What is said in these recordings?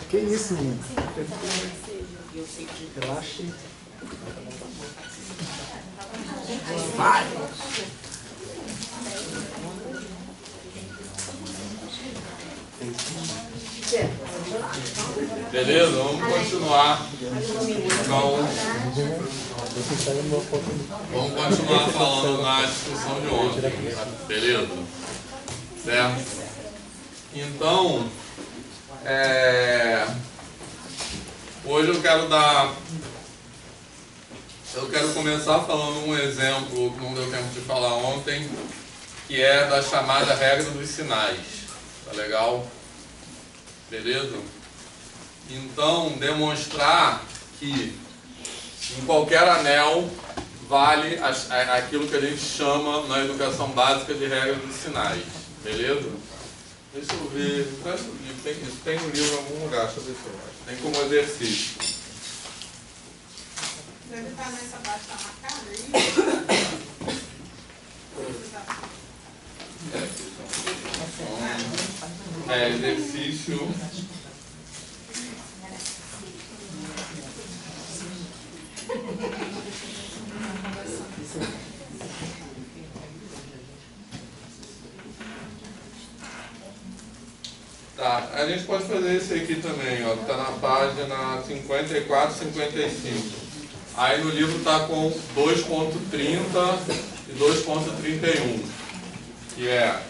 Que isso, menino? Relaxe. Vai! Beleza? Vamos continuar. Então, vamos continuar falando na discussão de ontem. Beleza? Certo? Então, hoje eu quero começar falando um exemplo que não deu tempo de falar ontem, que é da chamada regra dos sinais. Tá legal? Beleza? Então, demonstrar que em qualquer anel vale aquilo que a gente chama na educação básica de regra dos sinais. Beleza? Deixa eu ver. Isso tem no livro em algum lugar, deixa eu ver se eu acho. Tem como exercício. Deve estar nessa parte da marcada aí. Exercício. Tá, a gente pode fazer esse aqui também, ó, que está na página 54 e 55. Aí no livro está com 2.30 e 2.31, que é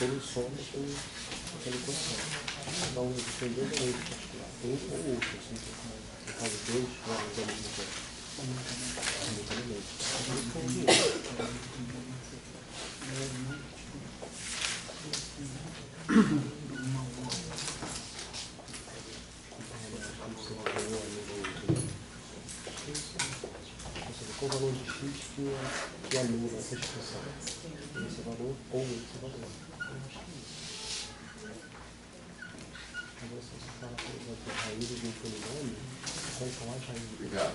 solução daquela equação. Então, tem dois valores particulares, um ou outro, assim, no caso 2, valores da mesma coisa. Qual o valor de x que anula essa expressão? Esse valor ou esse valor. Agora, se você fala, por exemplo, raiz de um polinômio, só falar de raiz. Obrigado.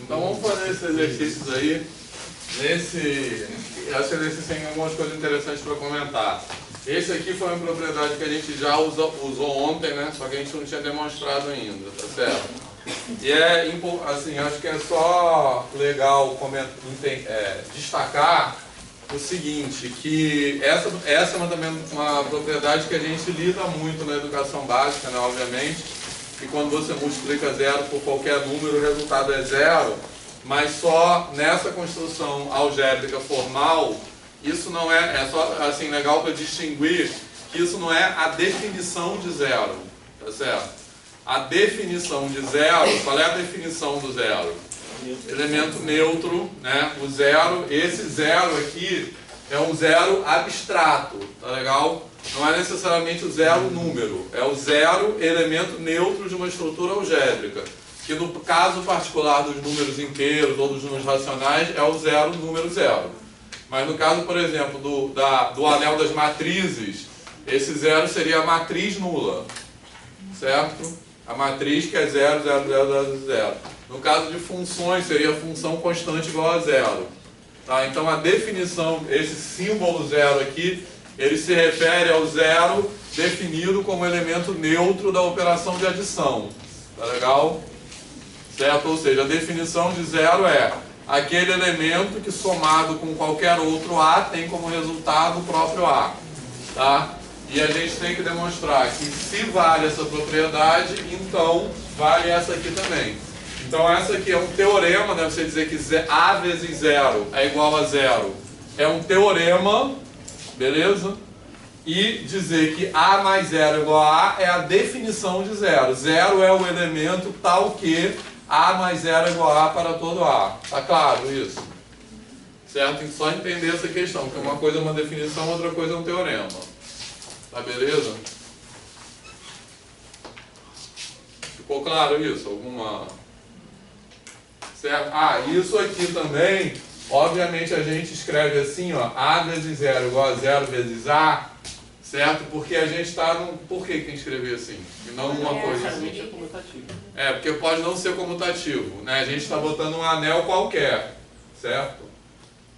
Então vamos fazer esses exercícios aí. Esse exercício tem algumas coisas interessantes para comentar. Esse aqui foi uma propriedade que a gente já usou ontem, né? Só que a gente não tinha demonstrado ainda, tá certo? E assim, acho que é só legal destacar o seguinte, que essa é também uma propriedade que a gente lida muito na educação básica, né, obviamente, que quando você multiplica zero por qualquer número, o resultado é zero, mas só nessa construção algébrica formal, isso não é só assim, legal para distinguir que isso não é a definição de zero, tá certo? A definição de zero, qual é a definição do zero? Elemento neutro, né? O zero, esse zero aqui é um zero abstrato, tá legal? Não é necessariamente o zero número, é o zero elemento neutro de uma estrutura algébrica, que no caso particular dos números inteiros ou dos números racionais é o zero número zero. Mas no caso, por exemplo, do anel das matrizes, esse zero seria a matriz nula, certo? A matriz que é 0, 0, 0, 0, 0. No caso de funções, seria a função constante igual a zero. Tá? Então a definição, esse símbolo zero aqui, ele se refere ao zero definido como elemento neutro da operação de adição. Tá legal? certo? Ou seja, a definição de zero é aquele elemento que somado com qualquer outro A tem como resultado o próprio A, tá? E a gente tem que demonstrar que se vale essa propriedade, então vale essa aqui também. Então essa aqui é um teorema, né? Você dizer que A vezes zero é igual a zero é um teorema, beleza? E dizer que A mais zero é igual a A é a definição de zero. Zero é o elemento tal que A mais zero é igual a A para todo A. Tá claro isso? Certo? Tem que só entender essa questão, que uma coisa é uma definição, outra coisa é um teorema. Tá beleza? Ficou claro isso? Alguma... Certo? Ah, isso aqui também, obviamente a gente escreve assim, ó, A vezes zero igual a zero vezes A, certo? Porque a gente está num... Por que tem que escrever assim? E não uma coisa assim? É, porque pode não ser comutativo, né? A gente está botando um anel qualquer, certo?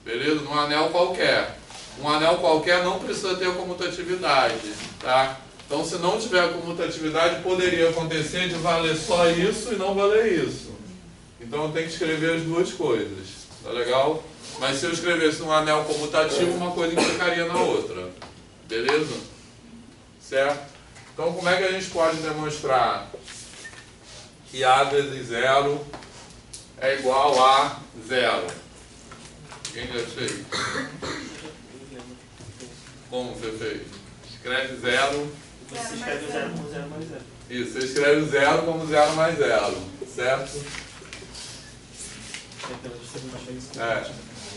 Beleza? Num anel qualquer. Um anel qualquer não precisa ter comutatividade, tá? Então, se não tiver comutatividade, poderia acontecer de valer só isso e não valer isso. Então, eu tenho que escrever as duas coisas, tá legal? Mas se eu escrevesse um anel comutativo, uma coisa implicaria na outra, beleza? Certo? Então, como é que a gente pode demonstrar que A vezes zero é igual a zero? Quem já fez? Como você fez? Escreve zero. Você escreve zero como zero mais zero. Isso, você escreve zero como zero mais zero, certo?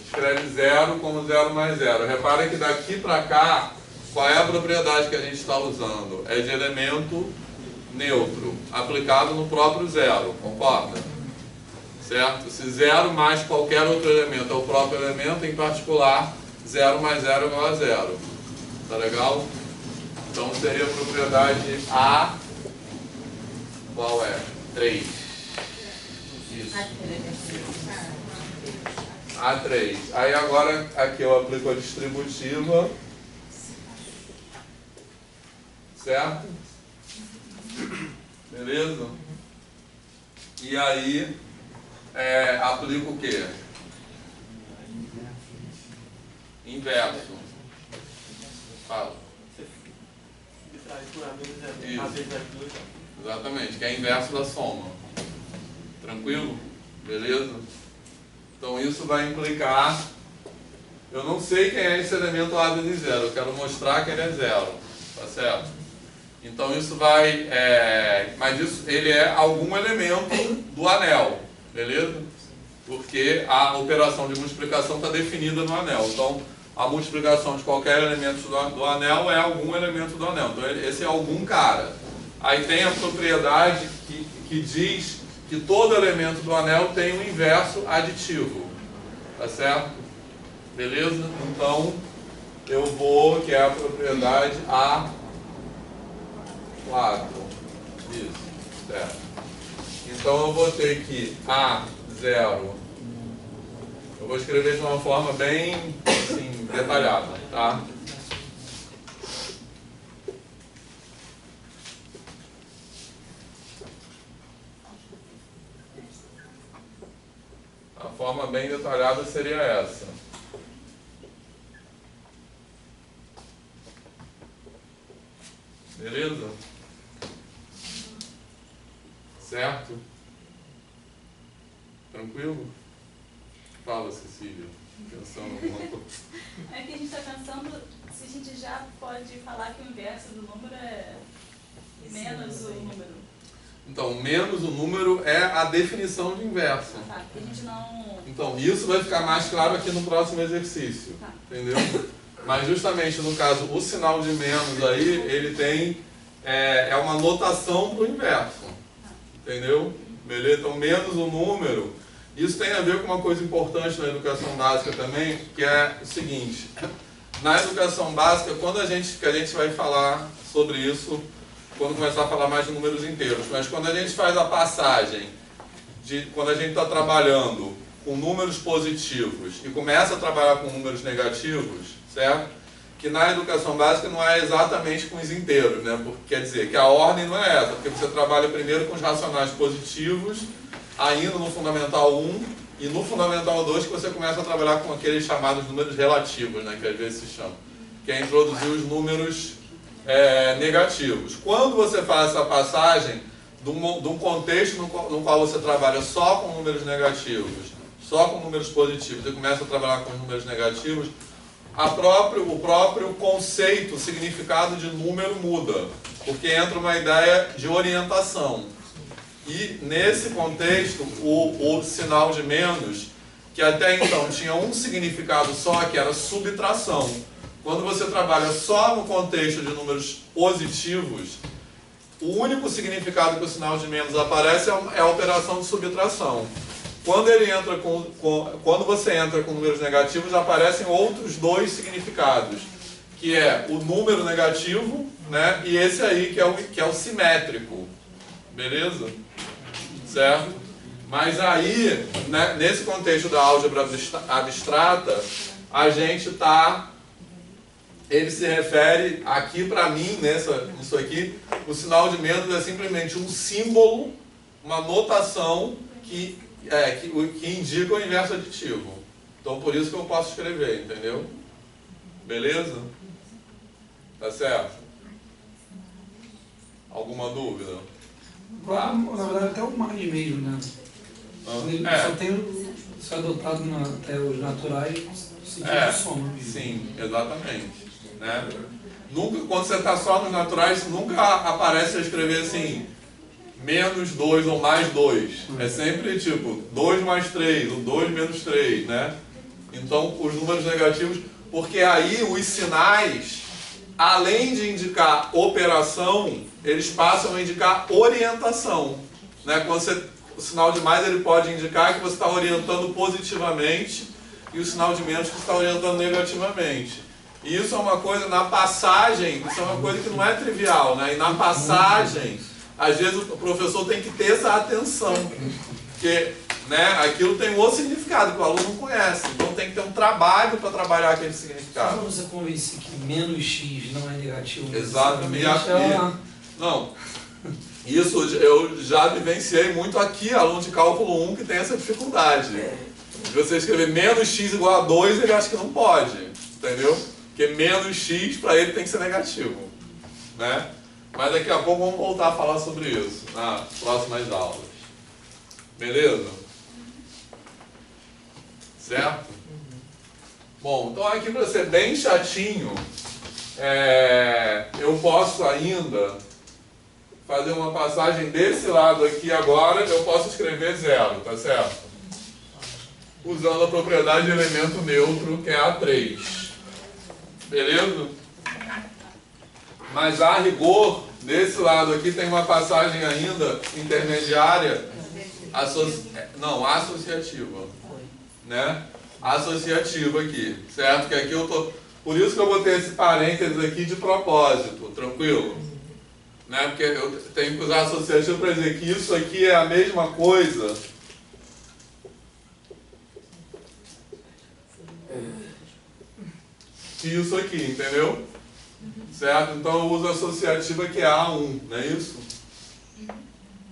Escreve zero como zero mais zero. Repara que daqui para cá, qual é a propriedade que a gente está usando? É de elemento neutro, aplicado no próprio zero, concorda? Certo? Se zero mais qualquer outro elemento é o próprio elemento, em particular, zero mais zero é igual a zero. Tá legal? Então seria a propriedade A, qual é? 3. Isso. A3. Aí agora aqui eu aplico a distributiva. Certo? Beleza? E aí aplico o quê? Inverso. Fala. Isso. Exatamente, que é inverso da soma. Tranquilo? Beleza? Então isso vai implicar... Eu não sei quem é esse elemento A vezes zero, eu quero mostrar que ele é zero. Tá certo? Então isso vai... mas isso, ele é algum elemento do anel. Beleza? Porque a operação de multiplicação está definida no anel. Então, a multiplicação de qualquer elemento do anel é algum elemento do anel. Então, esse é algum cara. Aí tem a propriedade que diz que todo elemento do anel tem um inverso aditivo. Tá certo? Beleza? Então, eu vou, que é a propriedade A4. Isso. Certo. Então, eu vou ter que A0. Eu vou escrever de uma forma bem assim, detalhada, tá? A forma bem detalhada seria essa. Beleza? Certo? Tranquilo? Fala, Cecília, pensando alguma coisa. É que a gente está pensando se a gente já pode falar que o inverso do número é menos o número. Então, menos o número é a definição de inverso. Tá, porque a gente não... Então, isso vai ficar mais claro aqui no próximo exercício. Tá. Entendeu? Mas justamente no caso, o sinal de menos aí, ele tem... É uma notação para o inverso. Entendeu? Beleza? Então, menos o número... Isso tem a ver com uma coisa importante na educação básica também, que é o seguinte. Na educação básica, quando a gente vai falar sobre isso, quando começar a falar mais de números inteiros, mas quando a gente faz a passagem, quando a gente está trabalhando com números positivos e começa a trabalhar com números negativos, certo? Que na educação básica não é exatamente com os inteiros, né? Porque quer dizer que a ordem não é essa, porque você trabalha primeiro com os racionais positivos ainda no Fundamental 1 e no Fundamental 2 que você começa a trabalhar com aqueles chamados números relativos, né, que às vezes se chama, que é introduzir os números negativos. Quando você faz essa passagem de um contexto no qual você trabalha só com números negativos, só com números positivos, e começa a trabalhar com números negativos, o próprio conceito, o significado de número muda, porque entra uma ideia de orientação. E nesse contexto, o sinal de menos, que até então tinha um significado só, que era subtração. Quando você trabalha só no contexto de números positivos, o único significado que o sinal de menos aparece é a operação de subtração. Quando você entra com números negativos, aparecem outros dois significados, que é o número negativo, né, e esse aí que é o simétrico. Beleza? Certo? Mas aí, né, nesse contexto da álgebra abstrata, a gente está... Ele se refere aqui para mim, nisso aqui, o sinal de menos é simplesmente um símbolo, uma notação que indica o inverso aditivo. Então por isso que eu posso escrever, entendeu? Beleza? Tá certo? Alguma dúvida? Na verdade até o mais mesmo, né? Só tem se adotado até os naturais sentido de soma mesmo. Sim, exatamente. Né? Quando você está só nos naturais, nunca aparece eu escrever assim menos 2 ou mais 2. É sempre tipo 2 mais 3, ou 2 menos 3, né? Então os números negativos, porque aí os sinais, além de indicar operação, eles passam a indicar orientação, né? O sinal de mais ele pode indicar que você está orientando positivamente e o sinal de menos que está orientando negativamente. E isso é uma coisa, na passagem, isso é uma coisa que não é trivial, né? E na passagem, às vezes o professor tem que ter essa atenção, porque, né, aquilo tem um outro significado que o aluno não conhece, então tem que ter um trabalho para trabalhar aquele significado. Só para você convencer que menos x não é negativo. Exatamente. Não, isso eu já vivenciei muito aqui, aluno de cálculo 1 que tem essa dificuldade. Se você escrever menos x igual a 2, ele acha que não pode, entendeu? Porque menos x para ele tem que ser negativo, né? Mas daqui a pouco vamos voltar a falar sobre isso nas próximas aulas. Beleza? Certo? Bom, então aqui para ser bem chatinho, eu posso ainda fazer uma passagem desse lado aqui agora, eu posso escrever 0, tá certo? Usando a propriedade de elemento neutro, que é A3. Beleza? Mas a rigor, desse lado aqui tem uma passagem ainda intermediária, associativa, né? Associativa aqui, certo? Que aqui eu tô, por isso que eu botei esse parênteses aqui de propósito, tranquilo? Né? Porque eu tenho que usar associativo para dizer que isso aqui é a mesma coisa que isso aqui, entendeu? Certo? Então eu uso a associativa que é A1, não é isso?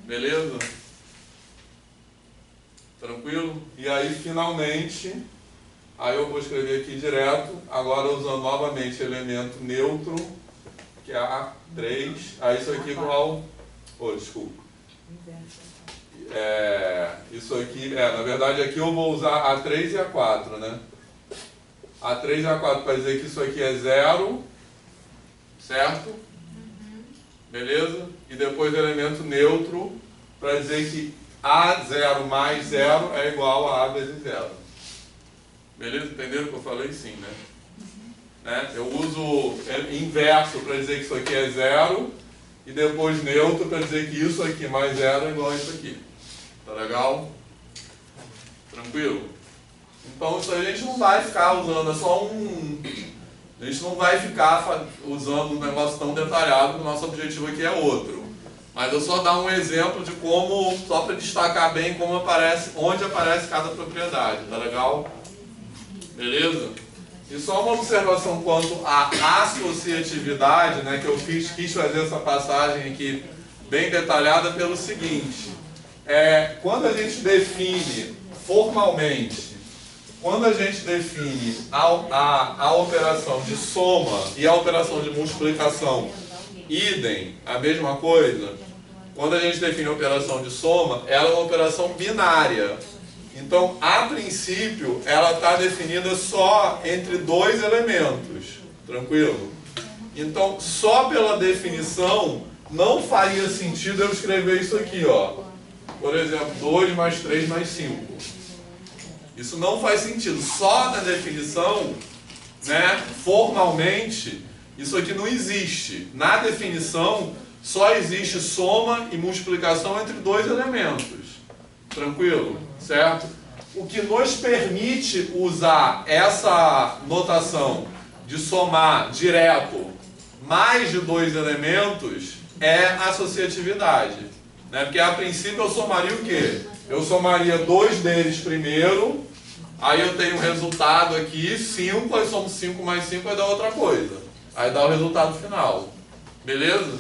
Beleza? Tranquilo? E aí finalmente, aí eu vou escrever aqui direto, agora usando novamente elemento neutro, que é A3, aí isso aqui igual, desculpa. Isso aqui, na verdade aqui eu vou usar A3 e A4, né? A3 e A4 para dizer que isso aqui é 0, certo? Beleza? E depois o elemento neutro para dizer que A0 mais 0 é igual a A vezes 0. Beleza? Entenderam o que eu falei? Sim, né? Eu uso inverso para dizer que isso aqui é 0 e depois neutro para dizer que isso aqui mais 0 é igual a isso aqui. Tá legal? Tranquilo? Então isso aí a gente não vai ficar usando, a gente não vai ficar usando um negócio tão detalhado, porque o nosso objetivo aqui é outro. Mas eu só dar um exemplo de como, só para destacar bem como aparece, onde aparece cada propriedade, tá legal? Beleza? E só uma observação quanto à associatividade, né, que eu quis fazer essa passagem aqui bem detalhada pelo seguinte. Quando a gente define formalmente, quando a gente define a operação de soma e a operação de multiplicação idem, a mesma coisa, quando a gente define a operação de soma, ela é uma operação binária. Então, a princípio, ela está definida só entre dois elementos. Tranquilo? Então, só pela definição, não faria sentido eu escrever isso aqui, ó. Por exemplo, 2 mais 3 mais 5. Isso não faz sentido. Só na definição, né, formalmente, isso aqui não existe. Na definição, só existe soma e multiplicação entre dois elementos. Tranquilo? Certo? O que nos permite usar essa notação de somar direto mais de dois elementos é a associatividade. Né? Porque a princípio eu somaria o quê? Eu somaria dois deles primeiro, aí eu tenho um resultado aqui, 5, aí somos 5 mais 5, vai dar outra coisa. Aí dá o resultado final. Beleza?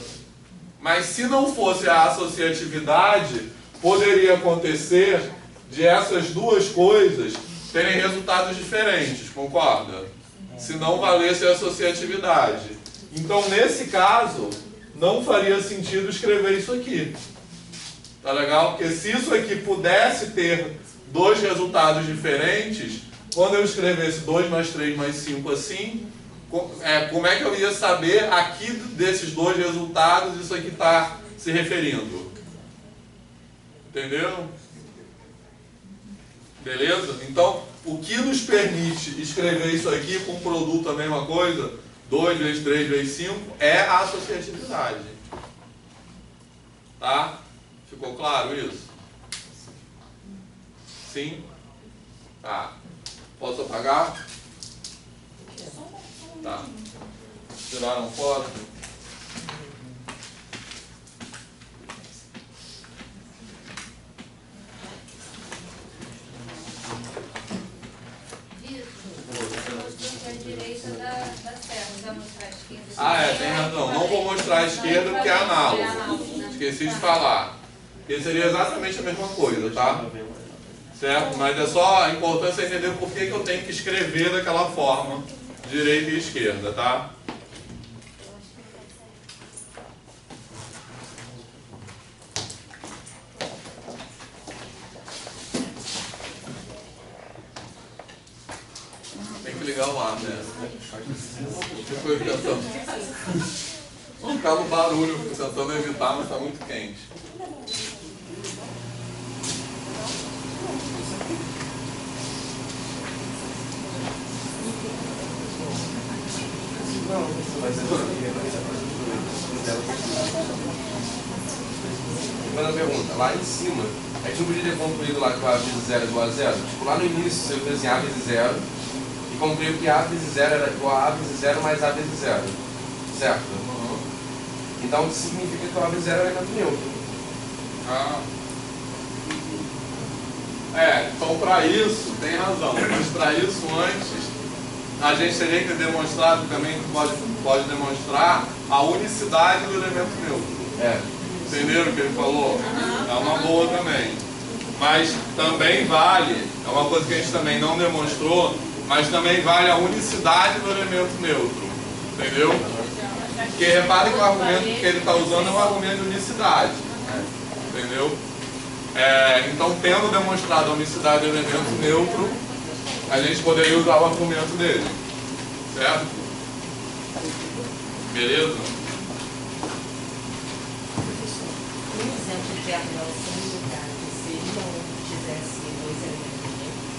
Mas se não fosse a associatividade, poderia acontecer de essas duas coisas terem resultados diferentes, concorda? Se não valesse a associatividade. Então, nesse caso, não faria sentido escrever isso aqui. Tá legal? Porque se isso aqui pudesse ter dois resultados diferentes, quando eu escrevesse 2 mais 3 mais 5 assim, como é que eu ia saber aqui desses dois resultados isso aqui está se referindo? Entendeu? Beleza? Então, o que nos permite escrever isso aqui com produto a mesma coisa, 2 vezes 3 vezes 5, é a associatividade. Tá? Ficou claro isso? Sim? Tá. Posso apagar? Tá. Tiraram foto? Tem razão. Não vou mostrar a esquerda porque é análogo. Esqueci de falar. Porque seria exatamente a mesma coisa, tá? Certo? Mas é só a importância entender por que eu tenho que escrever daquela forma, direita e esquerda, tá? Tem que ligar o ar, né? Eu fico tentando. Não ficar no barulho, eu fico tentando evitar, mas está muito quente. Uma pergunta, lá em cima, a gente não podia ter concluído lá que o A vezes 0 é igual a 0? Tipo, lá no início eu desenhei A vezes 0 e concluí que A vezes 0 era igual a vezes 0 mais A vezes 0. Certo? Uhum. Então isso significa que o A vezes 0 é elemento neutro. Então para isso, tem razão, mas para isso antes, a gente teria que ter demonstrado também, que pode demonstrar a unicidade do elemento neutro. Entenderam o que ele falou? É uma boa também. Mas também vale, é uma coisa que a gente também não demonstrou, mas também vale a unicidade do elemento neutro. Entendeu? Porque repare que o argumento que ele está usando é um argumento de unicidade. Entendeu? Então, tendo demonstrado a unicidade do elemento neutro, a gente poderia usar o argumento dele. Certo? Beleza? Um exemplo de terminal sem unidade seria onde tivesse dois elementos neutros?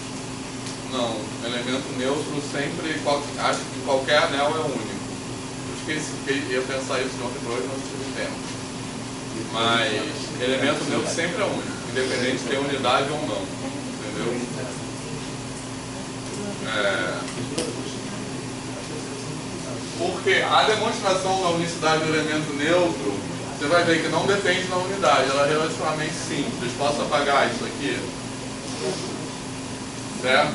Não, elemento neutro sempre, acho que qualquer anel é único. Eu esqueci que ia pensar isso de ontem para hoje, não tive tempo. Mas elemento neutro sempre é único, independente de ter unidade ou não. Entendeu? Porque a demonstração da unicidade do elemento neutro, você vai ver que não depende da unidade, ela é relativamente simples. Posso apagar isso aqui? Certo?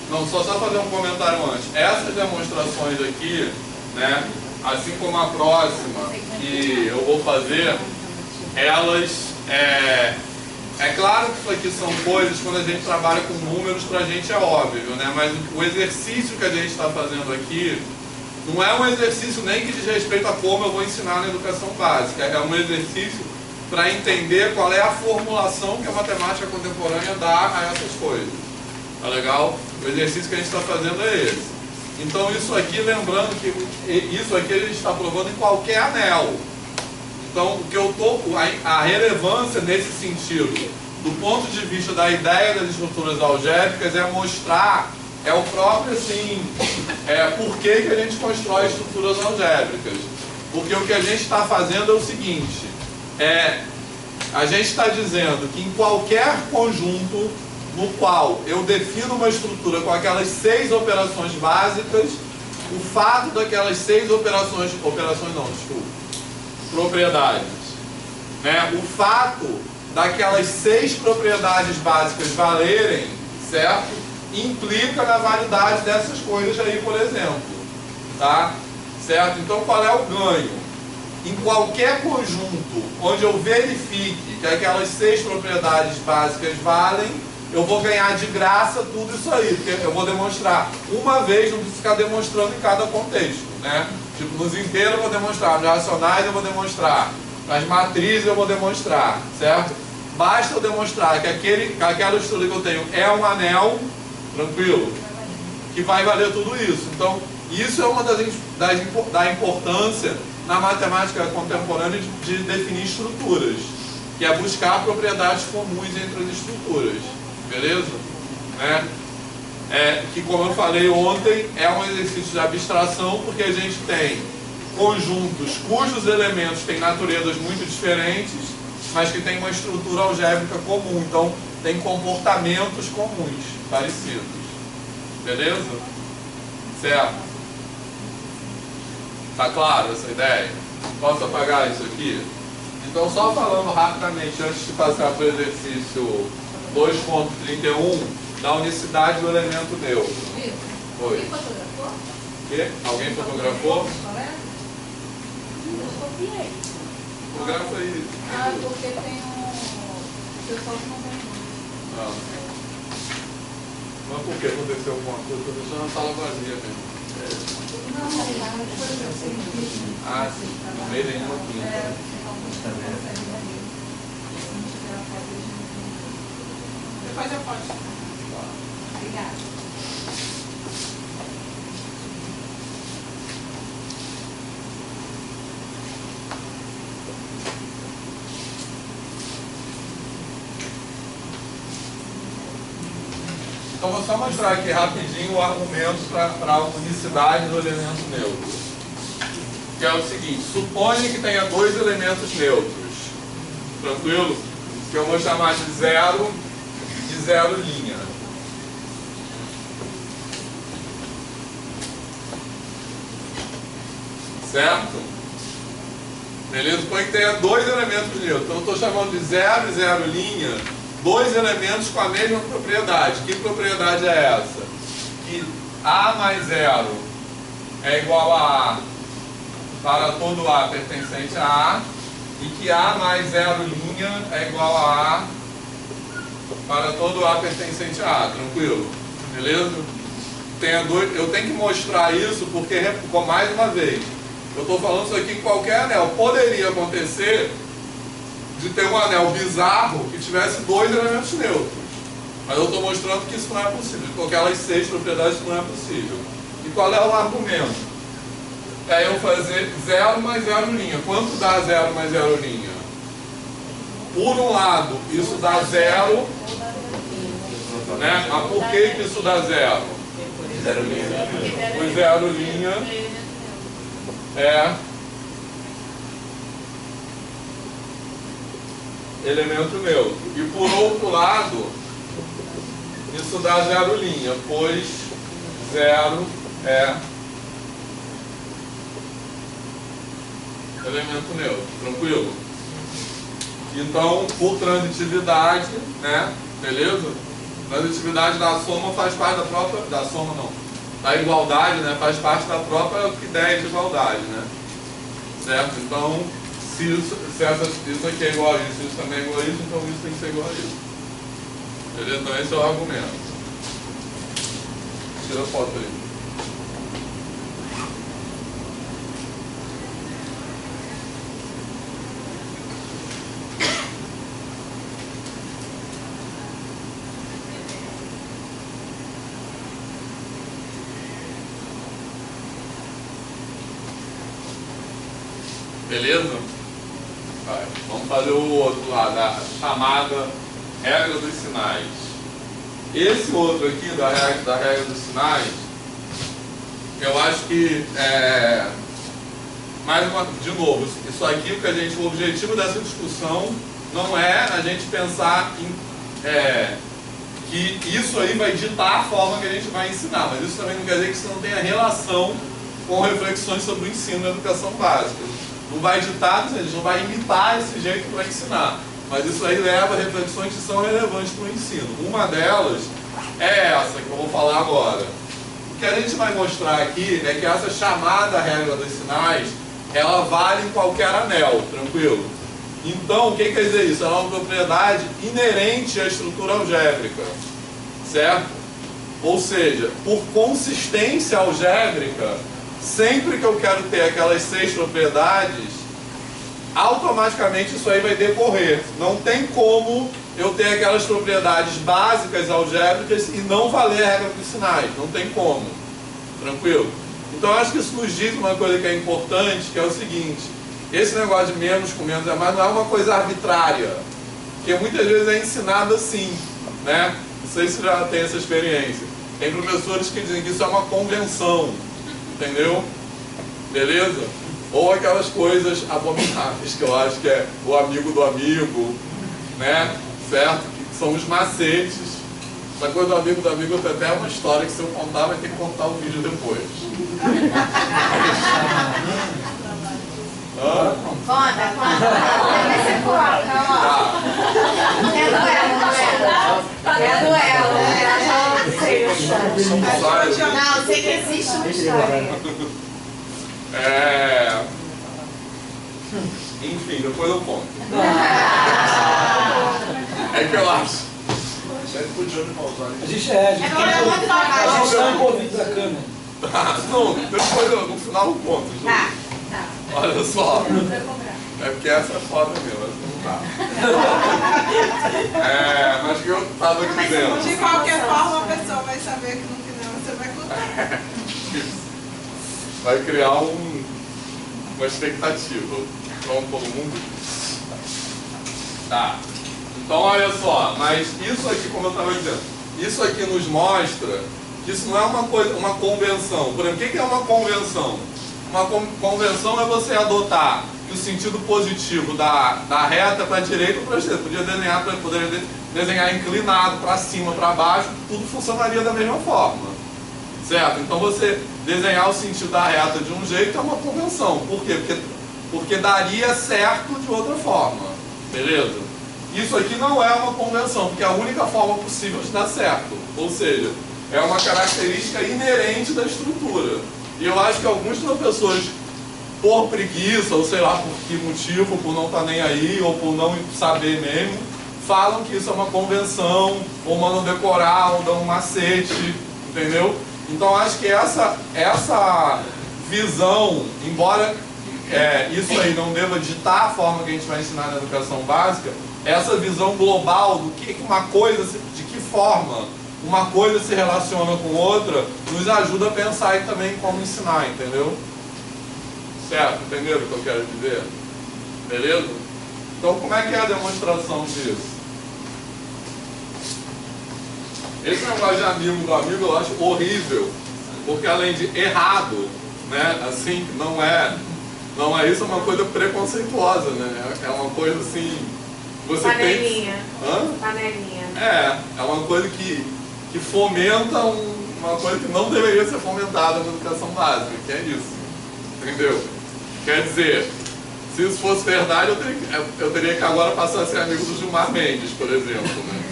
Não, só fazer um comentário antes. Essas demonstrações aqui, né, assim como a próxima que eu vou fazer, elas... É claro que isso aqui são coisas, quando a gente trabalha com números, pra gente é óbvio, né? Mas o exercício que a gente está fazendo aqui não é um exercício nem que diz respeito a como eu vou ensinar na educação básica. É um exercício para entender qual é a formulação que a matemática contemporânea dá a essas coisas. Tá legal? O exercício que a gente está fazendo é esse. Então isso aqui, lembrando que isso aqui a gente está provando em qualquer anel. Então, o que eu a relevância nesse sentido, do ponto de vista da ideia das estruturas algébricas, é mostrar, é o próprio assim, por que a gente constrói estruturas algébricas. Porque o que a gente está fazendo é o seguinte, a gente está dizendo que em qualquer conjunto no qual eu defino uma estrutura com aquelas 6 operações básicas, o fato daquelas 6 propriedades, né? O fato daquelas 6 propriedades básicas valerem, certo? Implica na validade dessas coisas aí, por exemplo, tá? Certo? Então qual é o ganho? Em qualquer conjunto onde eu verifique que aquelas 6 propriedades básicas valem, eu vou ganhar de graça tudo isso aí, porque eu vou demonstrar uma vez, não preciso ficar demonstrando em cada contexto, né? Tipo, nos inteiros eu vou demonstrar, nos racionais eu vou demonstrar, nas matrizes eu vou demonstrar, certo? Basta eu demonstrar que aquela estrutura que eu tenho é um anel, tranquilo, que vai valer tudo isso. Então, isso é uma da importância na matemática contemporânea de definir estruturas, que é buscar propriedades comuns entre as estruturas, beleza? Né? Que, como eu falei ontem, é um exercício de abstração, porque a gente tem conjuntos cujos elementos têm naturezas muito diferentes, mas que têm uma estrutura algébrica comum, então tem comportamentos comuns, parecidos. Beleza? Certo? Tá claro essa ideia? Posso apagar isso aqui? Então, só falando rapidamente, antes de passar para o exercício 2.31, da unicidade do elemento neutro. Oi. Alguém fotografou? Quê? Alguém fotografou? Eu copiei. Fotografa aí. Ah, porque tem o pessoal que não tem. Mas por que aconteceu alguma coisa? Estou deixando a sala vazia mesmo. Ah, sim. No meio de uma quinta. Depois eu posto. Obrigada. Então vou só mostrar aqui rapidinho o argumento para a unicidade do elemento neutro. Que é o seguinte, suponha que tenha 2 elementos neutros. Tranquilo? Que eu vou chamar de 0 e 0 linha. Certo? Beleza? Suponha que tenha 2 elementos neutros. Então eu estou chamando de 0 e 0 linha 2 elementos com a mesma propriedade. Que propriedade é essa? Que A mais 0 é igual a A para todo A pertencente a A, e que A mais 0 linha é igual a A para todo A pertencente a A. Tranquilo? Beleza? Eu tenho que mostrar isso porque, mais uma vez, eu estou falando isso aqui em qualquer anel. Poderia acontecer de ter um anel bizarro que tivesse 2 elementos neutros. Mas eu estou mostrando que isso não é possível. Com aquelas 6 propriedades isso não é possível. E qual é o argumento? É eu fazer 0 mais 0 linha. Quanto dá 0 mais 0 linha? Por um lado, isso dá 0. Né? Mas por que isso dá 0? 0 linha. O 0 linha é elemento neutro. E por outro lado, isso dá 0 linha, pois 0 é elemento neutro. Tranquilo? Então, por transitividade, né? Beleza? Transitividade da soma faz parte da própria... Da soma não. Da igualdade, né? Faz parte da própria ideia de igualdade, né? Certo? Então, isso aqui é igual a isso também é igual a isso, então isso tem que ser igual a isso. Beleza? Então esse é o argumento. Tira a foto aí. Beleza? Vai. Vamos fazer o outro lá, da chamada regra dos sinais. Esse outro aqui, da regra dos sinais, eu acho que, de novo, isso aqui, o objetivo dessa discussão não é a gente pensar que isso aí vai ditar a forma que a gente vai ensinar, mas isso também não quer dizer que isso não tenha relação com reflexões sobre o ensino na educação básica. Não vai ditar, a gente não vai imitar esse jeito para ensinar, mas isso aí leva a reflexões que são relevantes para o ensino. Uma delas é essa que eu vou falar agora. O que a gente vai mostrar aqui é que essa chamada regra dos sinais, ela vale em qualquer anel, tranquilo? Então, o que quer dizer isso? Ela é uma propriedade inerente à estrutura algébrica, certo? Ou seja, por consistência algébrica, sempre que eu quero ter aquelas 6 propriedades, automaticamente isso aí vai decorrer. Não tem como eu ter aquelas propriedades básicas algébricas e não valer a regra dos sinais. Não tem como. Tranquilo? Então eu acho que isso nos diz uma coisa que é importante, que é o seguinte: esse negócio de menos com menos é mais não é uma coisa arbitrária, porque muitas vezes é ensinado assim, né? Não sei se já tem essa experiência. Tem professores que dizem que isso é uma convenção. Entendeu? Beleza? Ou aquelas coisas abomináveis que eu acho que é o amigo do amigo, né? Certo? Que são os macetes. Essa coisa do amigo eu tenho até uma história que se eu contar vai ter que contar o vídeo depois. Conta. Vai ser coloca, ó. É duelo. Não, sei que existe uma história. Enfim, depois eu conto. É que eu acho. A gente está envolvido da câmera. Não, depois no final eu conto. Tá. Olha só. É porque essa é foda mesmo, essa não tá. Mas que eu estava dizendo. De qualquer forma, a pessoa vai saber que no final você vai contar. Vai criar uma expectativa. Pronto, todo mundo? Tá. Então, olha só. Mas isso aqui, como eu estava dizendo, isso aqui nos mostra que isso não é uma convenção. Por exemplo, o que é uma convenção? Uma convenção é você adotar que o sentido positivo da reta para a direita ou para a esquerda. Poderia desenhar inclinado para cima, para baixo, tudo funcionaria da mesma forma. Certo? Então você desenhar o sentido da reta de um jeito é uma convenção. Por quê? Porque daria certo de outra forma. Beleza? Isso aqui não é uma convenção, porque é a única forma possível de dar certo. Ou seja, é uma característica inerente da estrutura. E eu acho que alguns professores, por preguiça, ou sei lá por que motivo, por não estar nem aí, ou por não saber mesmo, falam que isso é uma convenção, ou mandam decorar, ou dão um macete, entendeu? Então acho que essa visão, embora isso aí não deva ditar a forma que a gente vai ensinar na educação básica, essa visão global do que uma coisa, de que forma uma coisa se relaciona com outra, nos ajuda a pensar aí também como ensinar, entendeu? Certo? Entenderam o que eu quero dizer? Beleza? Então como é que é a demonstração disso? Esse negócio de amigo do amigo eu acho horrível, porque além de errado, né, assim, não é isso, é uma coisa preconceituosa, né? É uma coisa assim, você panelinha. Tem... Hã? Panelinha. É uma coisa que fomenta uma coisa que não deveria ser fomentada na educação básica, que é isso, entendeu? Quer dizer, se isso fosse verdade, eu teria que agora passar a ser amigo do Gilmar Mendes, por exemplo, né?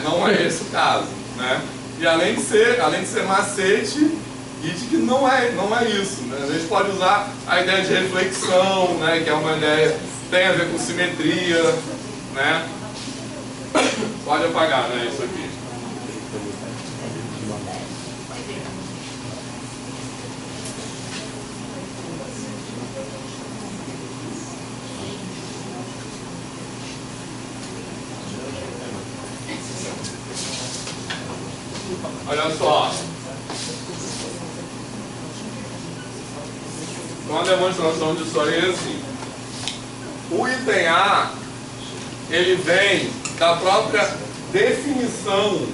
Não é esse o caso, né? E além de ser macete, e de que não é isso, né? A gente pode usar a ideia de reflexão, né? Que é uma ideia que tem a ver com simetria, né? Pode apagar, né? Isso aqui. Olha só. Uma demonstração disso aí é assim. O item A, ele vem da própria definição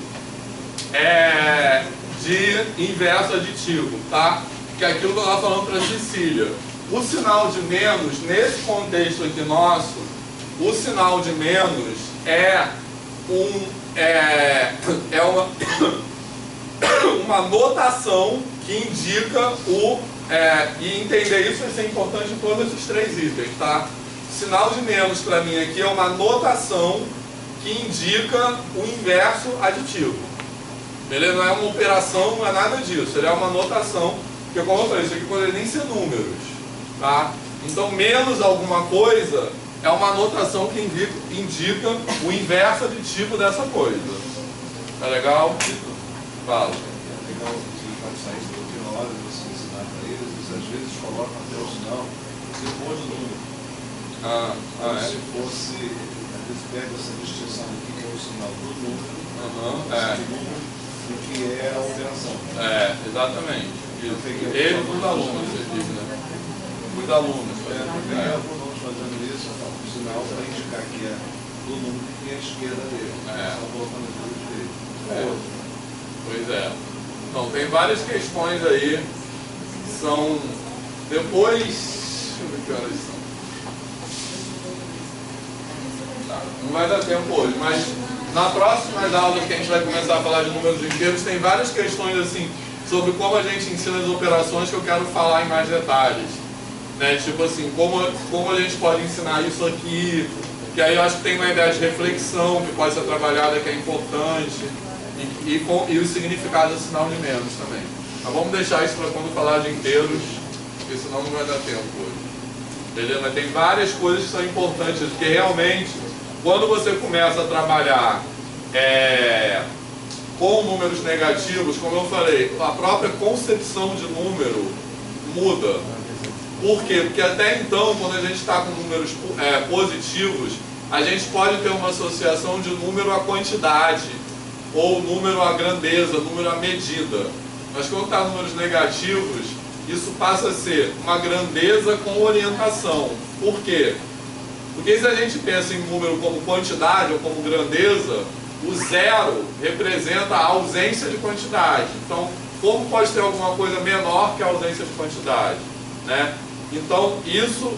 de inverso aditivo, tá? Que é aquilo que eu estava falando para a Cecília. O sinal de menos, nesse contexto aqui nosso, o sinal de menos é uma notação que indica e entender isso vai ser importante em todos esses três itens, tá? Sinal de menos para mim aqui é uma notação que indica o inverso aditivo. Beleza? Não é uma operação, não é nada disso. Ele é uma notação, porque como eu falei, isso aqui pode nem ser números, tá? Então menos alguma coisa é uma notação que indica o inverso aditivo dessa coisa. Tá legal? Fala. Legal que sair porque na hora de você ensinar para eles às vezes colocam até o sinal depois do número. Se fosse, às vezes pega essa distinção aqui que é o sinal do número, do que é a operação. Exatamente. Ele e os alunos, você diz, né? Os alunos. Vamos fazendo isso, o sinal para indicar que é do número que é a esquerda dele. Só colocando a direita dele. Pois é. Não, tem várias questões aí que são depois. Deixa eu ver que horas são. Tá, não vai dar tempo hoje, mas na próxima aula que a gente vai começar a falar de números inteiros, tem várias questões assim sobre como a gente ensina as operações que eu quero falar em mais detalhes. Né? Tipo assim, como a gente pode ensinar isso aqui, que aí eu acho que tem uma ideia de reflexão que pode ser trabalhada, que é importante. E o significado do sinal de menos também. Mas vamos deixar isso para quando falar de inteiros, porque senão não vai dar tempo hoje. Beleza? Mas tem várias coisas que são importantes, porque realmente, quando você começa a trabalhar com números negativos, como eu falei, a própria concepção de número muda. Por quê? Porque até então, quando a gente está com números positivos, a gente pode ter uma associação de número à quantidade, ou número à grandeza, número à medida. Mas quando está números negativos, isso passa a ser uma grandeza com orientação. Por quê? Porque se a gente pensa em número como quantidade ou como grandeza, o zero representa a ausência de quantidade. Então, como pode ter alguma coisa menor que a ausência de quantidade? Né? Então, isso,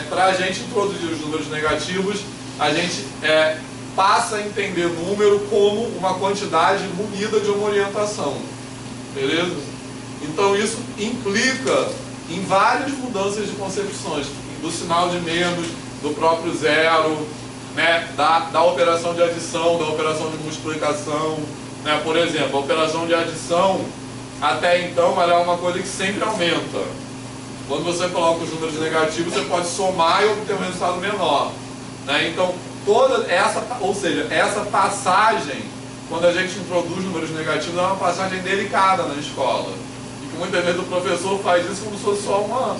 para a gente introduzir os números negativos, a gente passa a entender número como uma quantidade munida de uma orientação. Beleza? Então isso implica em várias mudanças de concepções, do sinal de menos, do próprio zero, né? da operação de adição, da operação de multiplicação. Né? Por exemplo, a operação de adição, até então, ela é uma coisa que sempre aumenta. Quando você coloca os números negativos, você pode somar e obter um resultado menor. Né? Então, essa passagem, quando a gente introduz números negativos, é uma passagem delicada na escola. E que muitas vezes o professor faz isso como se fosse só uma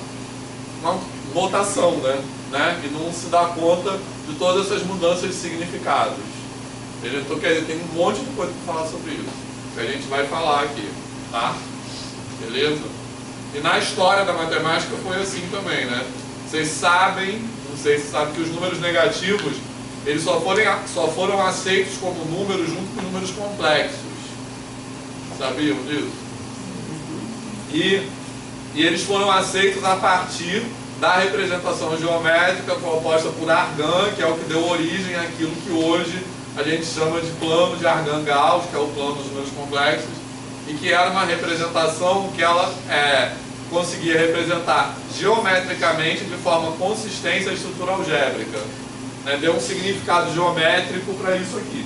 notação, né? E não se dá conta de todas essas mudanças de significados. Então, quer dizer, tem um monte de coisa para falar sobre isso, que a gente vai falar aqui, tá? Beleza? E na história da matemática foi assim também, né? Vocês sabem, não sei se vocês sabem, que os números negativos, eles só foram aceitos como números junto com números complexos. Sabiam disso? E eles foram aceitos a partir da representação geométrica proposta por Argand, que é o que deu origem àquilo que hoje a gente chama de plano de Argand-Gauss, que é o plano dos números complexos, e que era uma representação que ela conseguia representar geometricamente de forma consistente a estrutura algébrica. Deu um significado geométrico para isso aqui.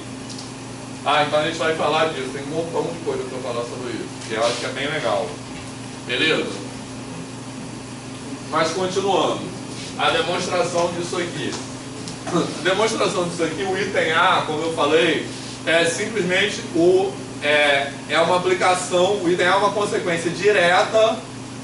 Então a gente vai falar disso, tem um montão de coisa para falar sobre isso, que eu acho que é bem legal. Beleza? Mas continuando, a demonstração disso aqui. A demonstração disso aqui, o item A, como eu falei, é simplesmente é uma aplicação, o item A é uma consequência direta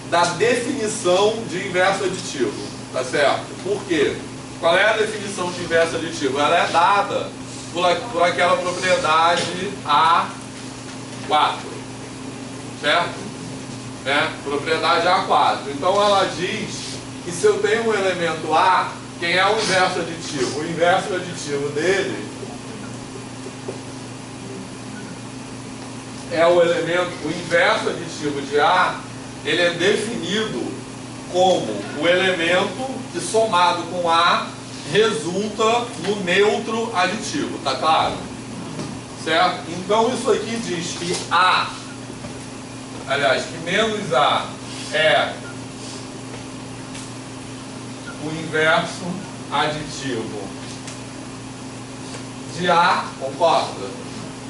da definição de inverso aditivo, tá certo? Por quê? Qual é a definição de inverso aditivo? Ela é dada por aquela propriedade A4, certo? Propriedade A4. Então ela diz que se eu tenho um elemento A, quem é o inverso aditivo? O inverso aditivo dele é o elemento, o inverso aditivo de A, ele é definido como o elemento que somado com A resulta no neutro aditivo, tá claro? Certo? Então isso aqui diz que A, aliás, que menos A é o inverso aditivo de A, concorda?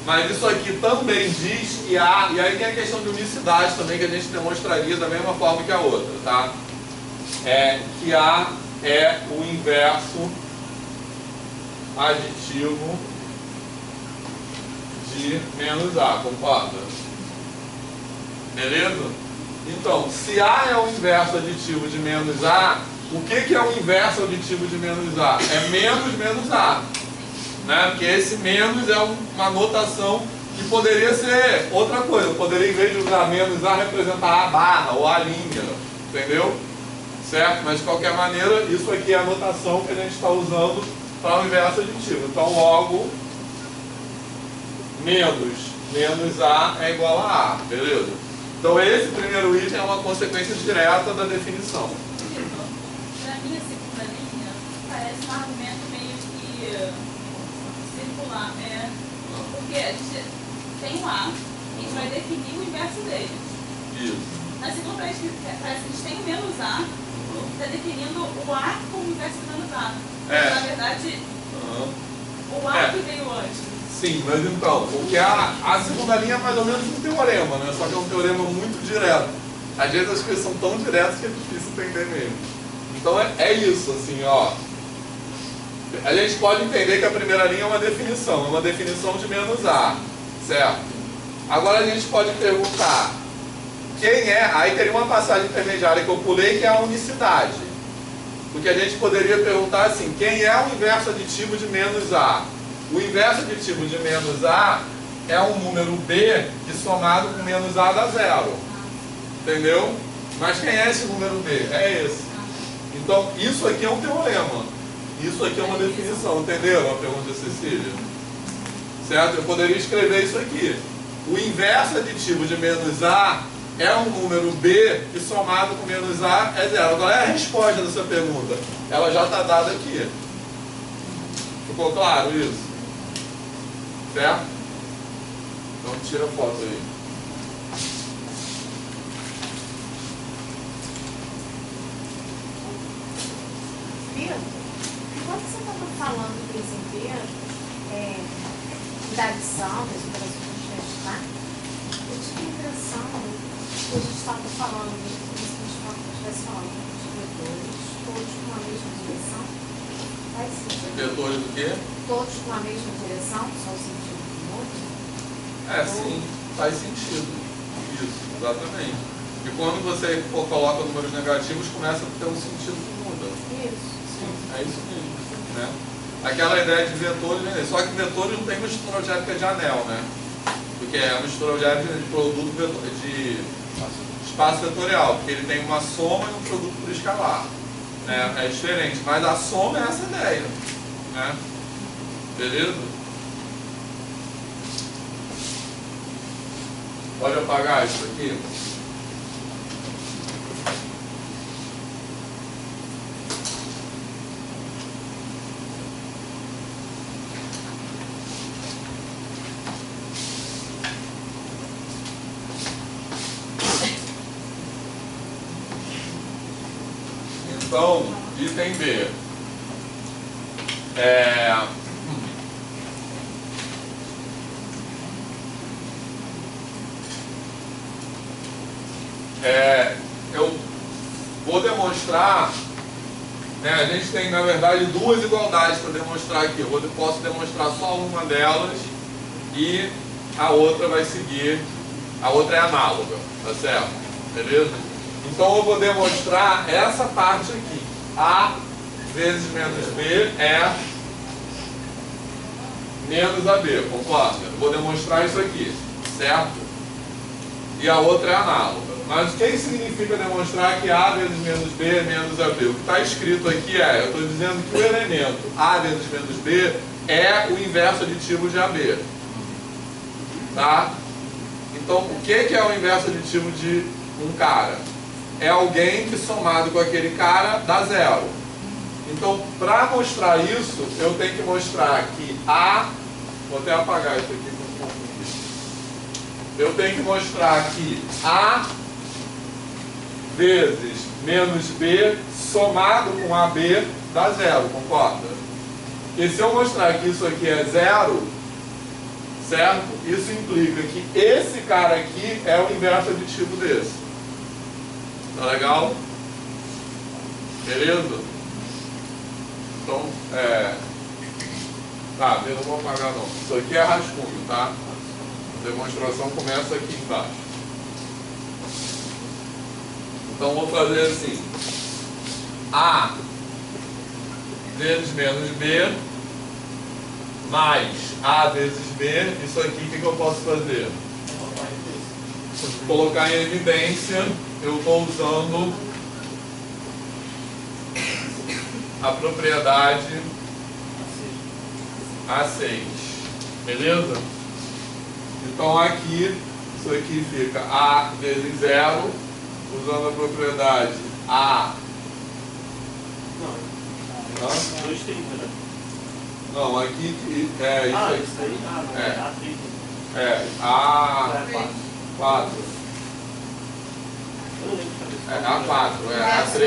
Mas isso aqui também diz que A, e aí tem a questão de unicidade também, que a gente demonstraria da mesma forma que a outra, tá? Que A é o inverso aditivo de menos A, concorda? Beleza? Então, se A é o inverso aditivo de menos A, o que é o inverso aditivo de menos A? É menos A. Né? Porque esse menos é uma notação que poderia ser outra coisa. Eu poderia, em vez de usar menos A, representar A barra ou A linha. Entendeu? Certo? Mas de qualquer maneira, isso aqui é a notação que a gente está usando para o inverso aditivo. Então, logo, menos A é igual a A. Beleza? Então, esse primeiro item é uma consequência direta da definição. Para mim, a segunda linha parece um argumento meio que circular, porque a gente tem um A, a gente vai definir o inverso dele. Isso. Na segunda parece que a gente tem o menos A, está definindo o A como inverso do menos A. Na verdade, o A que veio antes. Sim, mas então, porque a segunda linha é mais ou menos um teorema, né? Só que é um teorema muito direto. Às vezes as coisas são tão diretas que é difícil entender mesmo. Então é isso, assim, ó. A gente pode entender que a primeira linha é uma definição de menos A, certo? Agora a gente pode perguntar, quem é? Aí teria uma passagem intermediária que eu pulei, que é a unicidade. Porque a gente poderia perguntar assim, quem é o inverso aditivo de menos A? O inverso aditivo de menos A é um número B que somado com menos A dá zero. Entendeu? Mas quem é esse número B? É esse. Então, isso aqui é um teorema. Isso aqui é uma definição. Entenderam a pergunta da Cecília? Certo? Eu poderia escrever isso aqui. O inverso aditivo de menos A é um número B que somado com menos A é zero. Agora é a resposta dessa pergunta. Ela já está dada aqui. Ficou claro isso? Certo? Então tira a foto aí. Pedro, enquanto você estava falando do inteiro, da adição, das operações de tá? Eu tive a impressão que a gente estava falando, como se a gente estivesse falando de vetores, todos com a mesma direção. Faz sentido? Vetores do quê? Todos com a mesma direção, só o sentido do outro? Sim, faz sentido. Isso, exatamente. E quando você coloca números negativos, começa a ter um sentido que muda. Isso. Sim, é isso mesmo. Né? Aquela ideia de vetores, né? Só que vetores não tem mistura algébrica de anel, né? Porque é a mistura algébrica de produto de espaço vetorial, porque ele tem uma soma e um produto por escalar. Né? É diferente, mas a soma é essa ideia. Né? Beleza? Pode apagar isso aqui. Então, item B. eu vou demonstrar, né, a gente tem na verdade duas igualdades para demonstrar aqui. Eu posso demonstrar só uma delas e a outra vai seguir, a outra é análoga, tá certo? Beleza? Então eu vou demonstrar essa parte aqui. A vezes menos B é menos AB, concorda? Eu vou demonstrar isso aqui, certo? E a outra é análoga. Mas o que significa demonstrar que A vezes menos B é menos AB? O que está escrito aqui eu estou dizendo que o elemento A vezes menos B é o inverso aditivo de AB. Tá? Então, o que é o inverso aditivo de um cara? É alguém que somado com aquele cara dá zero. Então, para mostrar isso, eu tenho que mostrar que A... Vou até apagar isso aqui para não confundir. Eu tenho que mostrar que A vezes menos B somado com AB dá zero, concorda? E se eu mostrar que isso aqui é zero, certo? Isso implica que esse cara aqui é o inverso aditivo desse. Tá legal? Beleza? Então, tá, eu não vou apagar não. Isso aqui é rascunho, tá? A demonstração começa aqui embaixo. Então, vou fazer assim. A vezes menos B mais A vezes B. Isso aqui, o que eu posso fazer? Colocar em evidência, eu estou usando a propriedade A6. Beleza? Então aqui, isso aqui fica A vezes zero, usando a propriedade A. Não, 2,30, né? Não, aqui é isso aí. Isso aí? A4. A4, A3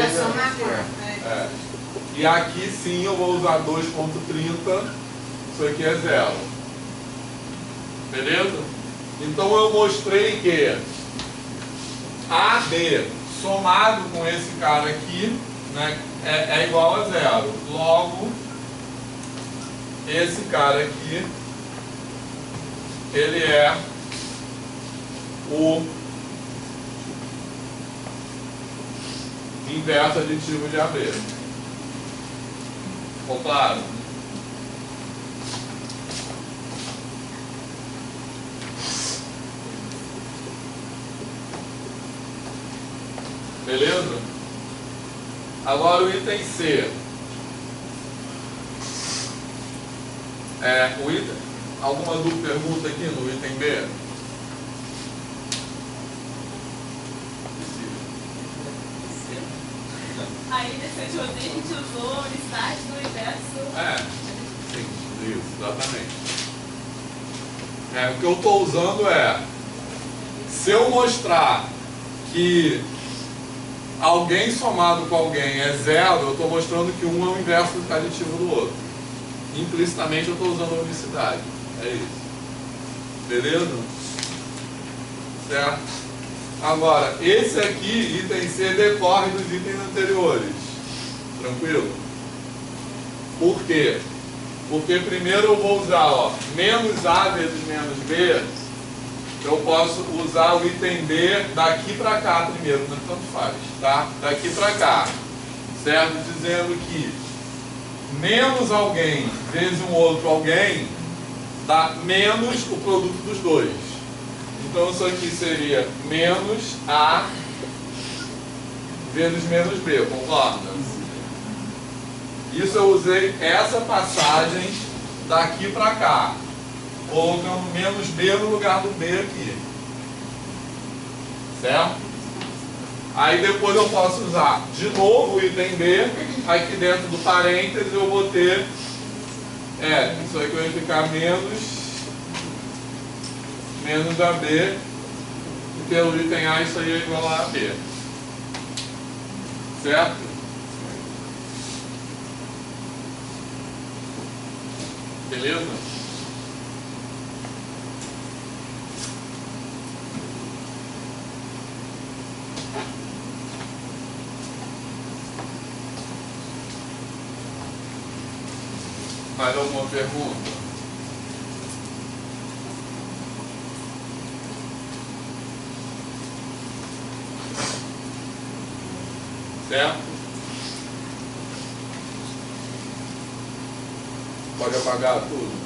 E aqui sim eu vou usar 2,30. Isso aqui é zero. Beleza? Então eu mostrei que AB somado com esse cara aqui, né, é igual a zero. Logo, esse cara aqui, ele é o inverso aditivo de AB. Ficou claro? Beleza? Agora o item C. Alguma dúvida, pergunta aqui no item B? Aí nesse outro a gente usou a unicidade do inverso. Sim, isso, exatamente. O que eu estou usando se eu mostrar que alguém somado com alguém é zero, eu estou mostrando que um é o inverso aditivo do outro. Implicitamente eu estou usando a unicidade. É isso. Beleza? Certo? Agora, esse aqui, item C, decorre dos itens anteriores. Tranquilo? Por quê? Porque primeiro eu vou usar, menos A vezes menos B. Eu posso usar o item B daqui para cá primeiro, não tanto faz, tá? Daqui para cá, certo? Dizendo que menos alguém vezes um outro alguém dá menos o produto dos dois. Então isso aqui seria menos A vezes menos B, concorda? Isso eu usei essa passagem daqui para cá, colocando menos B no lugar do B aqui. Certo? Aí depois eu posso usar de novo o item B, aqui dentro do parênteses eu vou ter, isso aqui vai ficar menos AB, e pelo item A isso aí é igual a AB. Certo? Beleza? Mais alguma pergunta? Certo? Pode apagar tudo.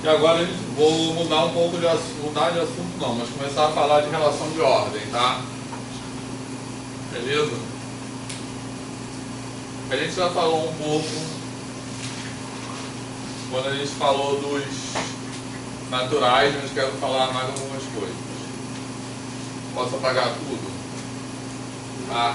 E agora a gente vou mudar um pouco de assunto, mudar de assunto não, mas começar a falar de relação de ordem, tá? Beleza? A gente já falou um pouco quando a gente falou dos naturais, mas quero falar mais algumas coisas. Posso apagar tudo? Tá?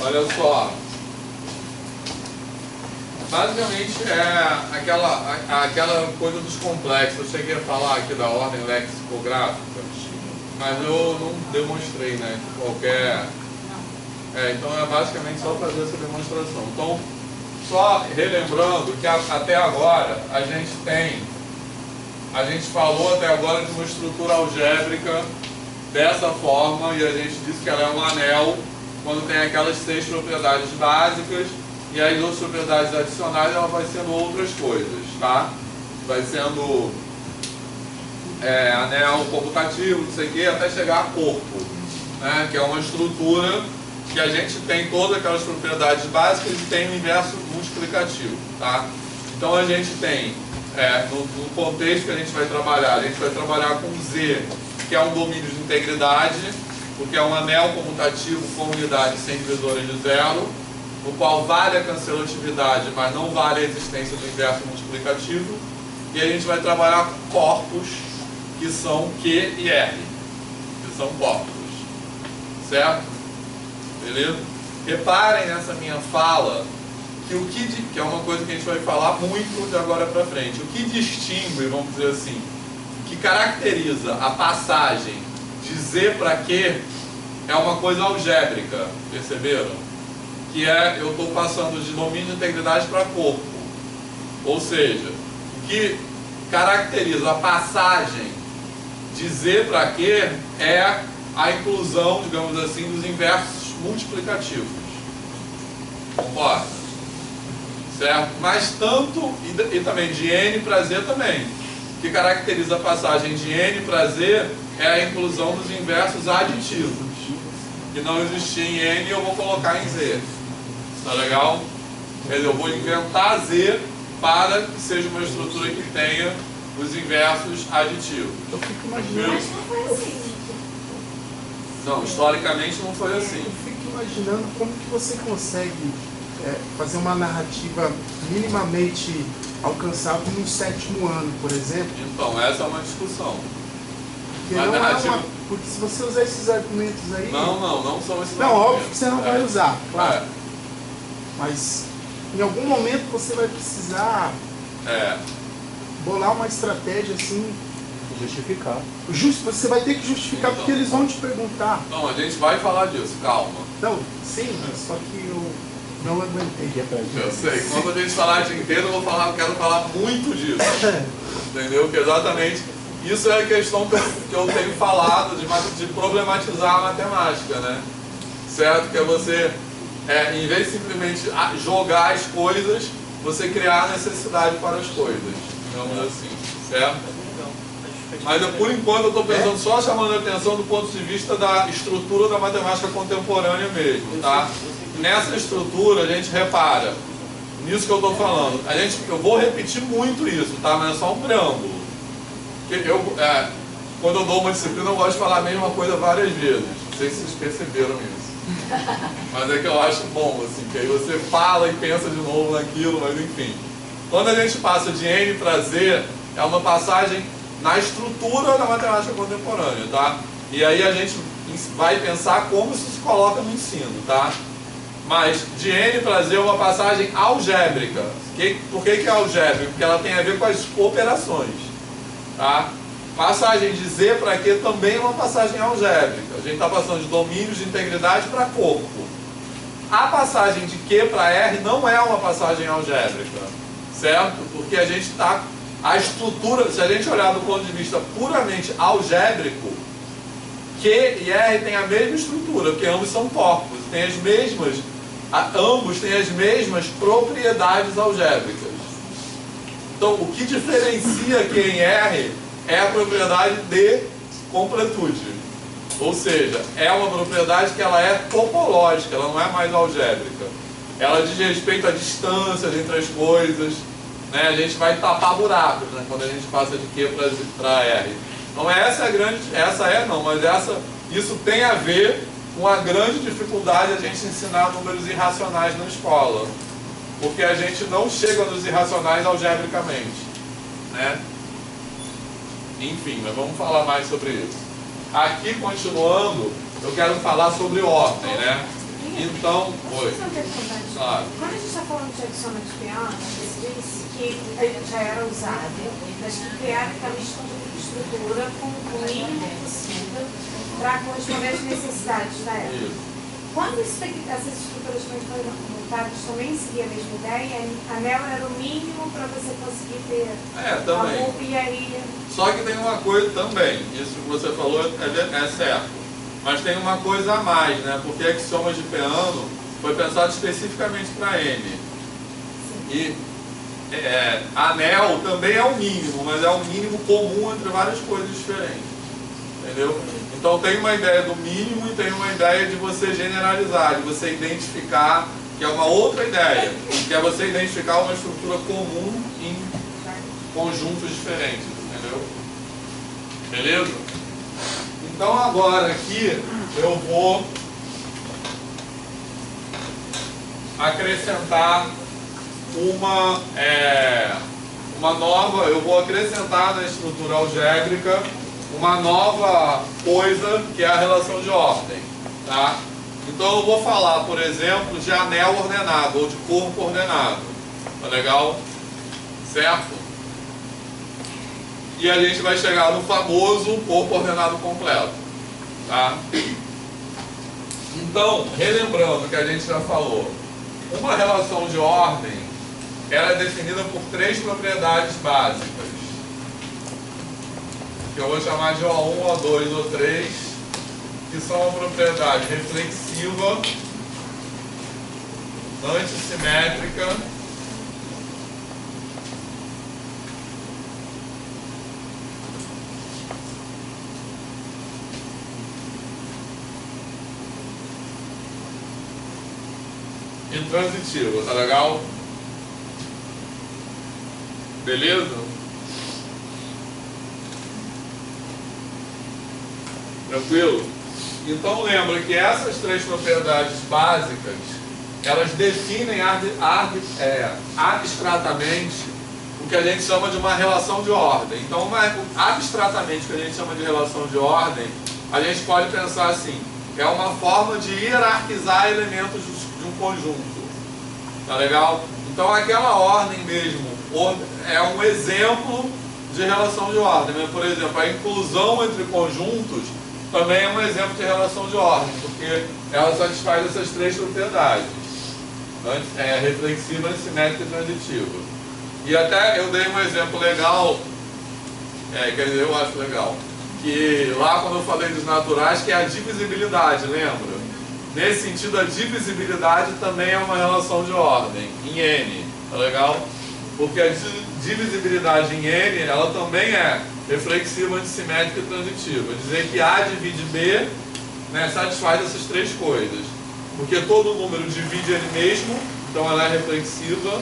Olha só, basicamente é aquela coisa dos complexos. Eu cheguei a falar aqui da ordem lexicográfica, mas eu não demonstrei, né? Qualquer. Então é basicamente só fazer essa demonstração. Então, só relembrando que até agora a gente falou até agora de uma estrutura algébrica dessa forma, e a gente disse que ela é um anel quando tem aquelas 6 propriedades básicas, e as outras propriedades adicionais ela vai sendo outras coisas, tá? Vai sendo anel computativo, não sei o que, até chegar a corpo, né? Que é uma estrutura que a gente tem todas aquelas propriedades básicas e tem o inverso multiplicativo, tá? Então a gente tem, no contexto que a gente vai trabalhar com Z, que é um domínio de integridade, porque é um anel comutativo com unidade sem divisora de zero, no qual vale a cancelatividade, mas não vale a existência do inverso multiplicativo. E a gente vai trabalhar com corpos, que são Q e R, que são corpos, certo? Beleza? Reparem nessa minha fala, que é uma coisa que a gente vai falar muito de agora para frente. O que distingue, vamos dizer assim, que caracteriza a passagem de Z para Q é uma coisa algébrica, perceberam? Que eu estou passando de domínio de integridade para corpo. Ou seja, o que caracteriza a passagem de Z para Q é a inclusão, digamos assim, dos inversos multiplicativos. Concorda? Certo? Mas tanto, e também de N para Z também. O que caracteriza a passagem de N para Z é a inclusão dos inversos aditivos, que não existia em N, eu vou colocar em Z. Tá legal? Quer dizer, eu vou inventar Z para que seja uma estrutura que tenha os inversos aditivos. Eu fico imaginando. Mas não foi assim. Não, historicamente não foi assim. Eu fico imaginando como que você consegue fazer uma narrativa minimamente alcançável no 7º ano, por exemplo. Então, essa é uma discussão. Porque, porque se você usar esses argumentos aí... Não são esses argumentos. Não, óbvio que você não vai usar, claro. Mas em algum momento você vai precisar bolar uma estratégia assim... Justificar. Você vai ter que justificar, então, porque eles vão te perguntar. Não, a gente vai falar disso, calma. Não, sim, só que eu não aguentei. Eu sei, quando a gente falar de inteiro, eu quero falar muito disso. Entendeu? Que exatamente isso é a questão que eu tenho falado de problematizar a matemática, né? Certo? Que é você, em vez de simplesmente jogar as coisas, você criar necessidade para as coisas. Digamos assim, certo? Mas por enquanto eu estou pensando só chamando a atenção do ponto de vista da estrutura da matemática contemporânea mesmo, tá? Nessa estrutura a gente repara, nisso que eu estou falando, eu vou repetir muito isso, tá? Mas é só um preâmbulo. Quando eu dou uma disciplina eu gosto de falar a mesma coisa várias vezes, não sei se vocês perceberam isso. Mas é que eu acho bom, assim, que aí você fala e pensa de novo naquilo, mas enfim. Quando a gente passa de N para Z, é uma passagem na estrutura da matemática contemporânea, tá? E aí a gente vai pensar como isso se coloca no ensino, tá? Mas de N para Z é uma passagem algébrica. Por que é algébrica? Porque ela tem a ver com as operações. Tá? Passagem de Z para Q também é uma passagem algébrica. A gente está passando de domínios de integridade para corpo. A passagem de Q para R não é uma passagem algébrica, certo? Porque a gente está... A estrutura, se a gente olhar do ponto de vista puramente algébrico, Q e R têm a mesma estrutura, porque ambos são corpos, têm as mesmas, ambos têm as mesmas propriedades algébricas. Então, o que diferencia Q em R é a propriedade de completude. Ou seja, é uma propriedade que ela é topológica, ela não é mais algébrica. Ela diz respeito à distância entre as coisas, né? A gente vai tapar buracos, né? Quando a gente passa de Q para R. Então essa é a grande, isso tem a ver com a grande dificuldade de a gente ensinar números irracionais na escola. Porque a gente não chega nos irracionais algebricamente, né? Enfim, mas vamos falar mais sobre isso. Aqui, continuando, eu quero falar sobre ordem, né? Então, oi. Claro. Quando a gente está falando de adição de piano, você disse que já era usado, mas que criar aquela estrutura com o mínimo possível para corresponder às necessidades da época. Isso. Quando essas estruturas foram montadas, também seguia a mesma ideia? A anel era o mínimo para você conseguir ter também. a e aí... Só que tem uma coisa também, isso que você falou é certo. Mas tem uma coisa a mais, né? Porque axiomas de Peano foi pensado especificamente para N. E anel também é o mínimo, mas é um mínimo comum entre várias coisas diferentes. Entendeu? Então tem uma ideia do mínimo e tem uma ideia de você generalizar, de você identificar, que é uma outra ideia, que é você identificar uma estrutura comum em conjuntos diferentes, entendeu? Beleza? Então agora aqui eu vou acrescentar uma nova, eu vou acrescentar na estrutura algébrica uma nova coisa que é a relação de ordem, tá? Então eu vou falar, por exemplo, de anel ordenado ou de corpo ordenado, tá legal? Certo? E a gente vai chegar no famoso corpo ordenado completo, tá? Então, relembrando que a gente já falou, uma relação de ordem ela é definida por 3 propriedades básicas, que eu vou chamar de O1, O2, O3, que são a propriedade reflexiva, antissimétrica e transitiva, tá legal? Beleza? Tranquilo? Então lembra que essas 3 propriedades básicas, elas definem abstratamente o que a gente chama de uma relação de ordem. Então, abstratamente o que a gente chama de relação de ordem, a gente pode pensar assim, é uma forma de hierarquizar elementos de um conjunto. Tá legal? Então aquela ordem mesmo é um exemplo de relação de ordem. Né? Por exemplo, a inclusão entre conjuntos também é um exemplo de relação de ordem, porque ela satisfaz essas 3 propriedades. Reflexiva, antissimétrica e transitiva. E até eu dei um exemplo legal, quer dizer, eu acho legal, que lá quando eu falei dos naturais, que é a divisibilidade, lembra? Nesse sentido, a divisibilidade também é uma relação de ordem, em N, tá legal? Porque a divisibilidade em N, ela também é reflexiva, antissimétrica e transitiva. Dizer que A divide B, né, satisfaz essas 3 coisas. Porque todo número divide ele mesmo, então ela é reflexiva.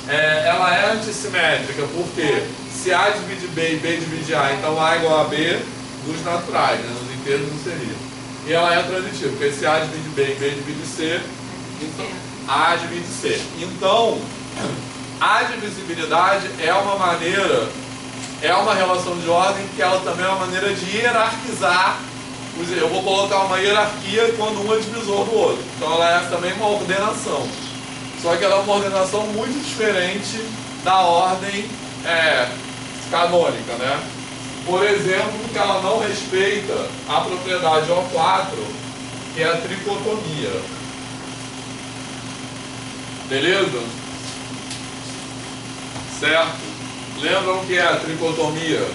Ela é antissimétrica, porque se A divide B e B divide A, então A igual a B nos naturais, né, nos inteiros não seria. E ela é transitiva, porque se A divide B e B divide C, então A divide C. Então, a divisibilidade é uma maneira, é uma relação de ordem que ela também é uma maneira de hierarquizar eu vou colocar uma hierarquia quando um é divisor do outro. Então ela é também uma ordenação. Só que ela é uma ordenação muito diferente da ordem canônica, né? Por exemplo, que ela não respeita a propriedade O4, que é a tricotomia. Beleza? Certo? Lembram o que é a tricotomia?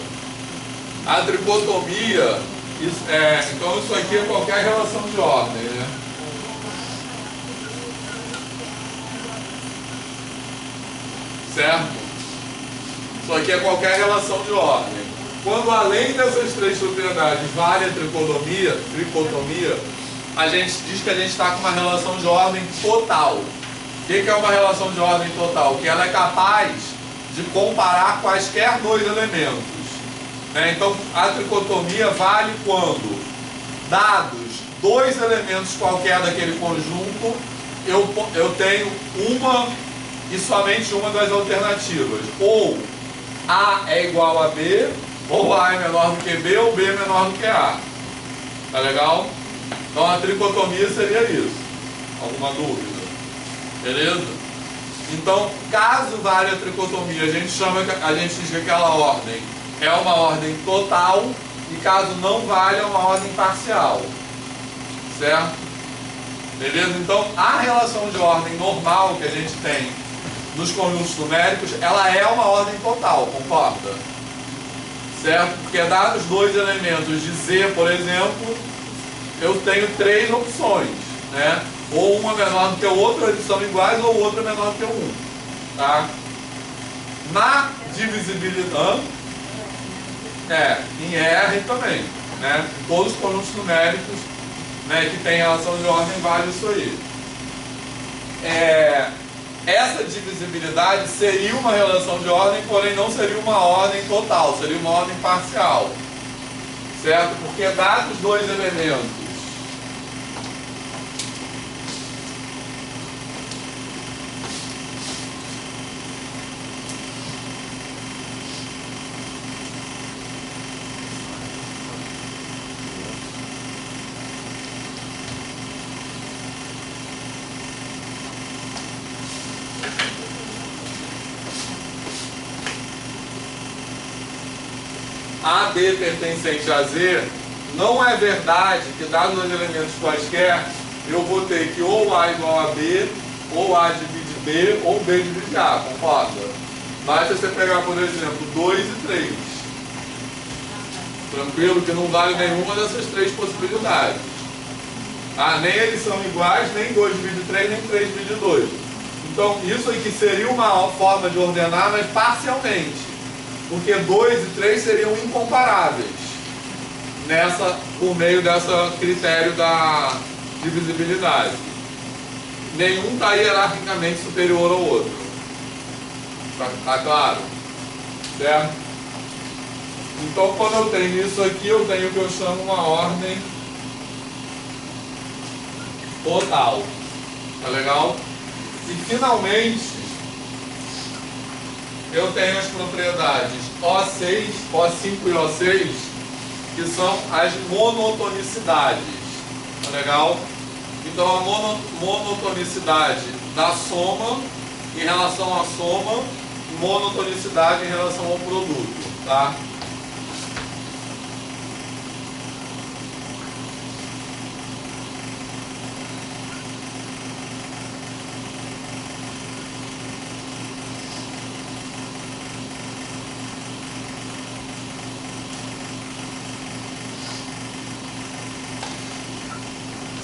A tricotomia, então isso aqui é qualquer relação de ordem, né? Certo? Isso aqui é qualquer relação de ordem. Quando além dessas três propriedades vale a tricotomia, a gente diz que a gente está com uma relação de ordem total. O que é uma relação de ordem total? Que ela é capaz de comparar quaisquer dois elementos. Então, a tricotomia vale quando, dados dois elementos qualquer daquele conjunto, eu tenho uma e somente uma das alternativas. Ou A é igual a B, ou A é menor do que B, ou B é menor do que A. Tá legal? Então, a tricotomia seria isso. Alguma dúvida? Beleza? Então, caso valha a tricotomia, a gente diz que aquela ordem é uma ordem total, e caso não valha, é uma ordem parcial. Certo? Beleza? Então, a relação de ordem normal que a gente tem nos conjuntos numéricos, ela é uma ordem total, concorda? Certo? Porque dados dois elementos de Z, por exemplo, eu tenho três opções, né? Ou uma menor do que o outro, eles são iguais, ou o outro é menor do que o 1. Tá? Na divisibilidade, em R também, né? Todos os conjuntos numéricos, né, que tem relação de ordem vale isso aí. Essa divisibilidade seria uma relação de ordem, porém não seria uma ordem total, seria uma ordem parcial. Certo? Porque dados dois elementos, A, B pertencente a Z, não é verdade que, dados os elementos quaisquer, eu vou ter que ou A igual a B, ou A divide B, ou B divide A, concorda? Basta você pegar, por exemplo, 2 e 3. Tranquilo? Que não vale nenhuma dessas três possibilidades. Nem eles são iguais, nem 2 divide 3, nem 3 divide 2. Então, isso aqui seria uma forma de ordenar, mas parcialmente. Porque 2 e 3 seriam incomparáveis por meio desse critério da divisibilidade. Nenhum está hierarquicamente superior ao outro. Tá claro? Certo? Então, quando eu tenho isso aqui, eu tenho o que eu chamo uma ordem total. Tá legal? E, finalmente, eu tenho as propriedades O6, O5 e O6, que são as monotonicidades. Tá legal? Então, a monotonicidade da soma em relação à soma, e monotonicidade em relação ao produto. Tá?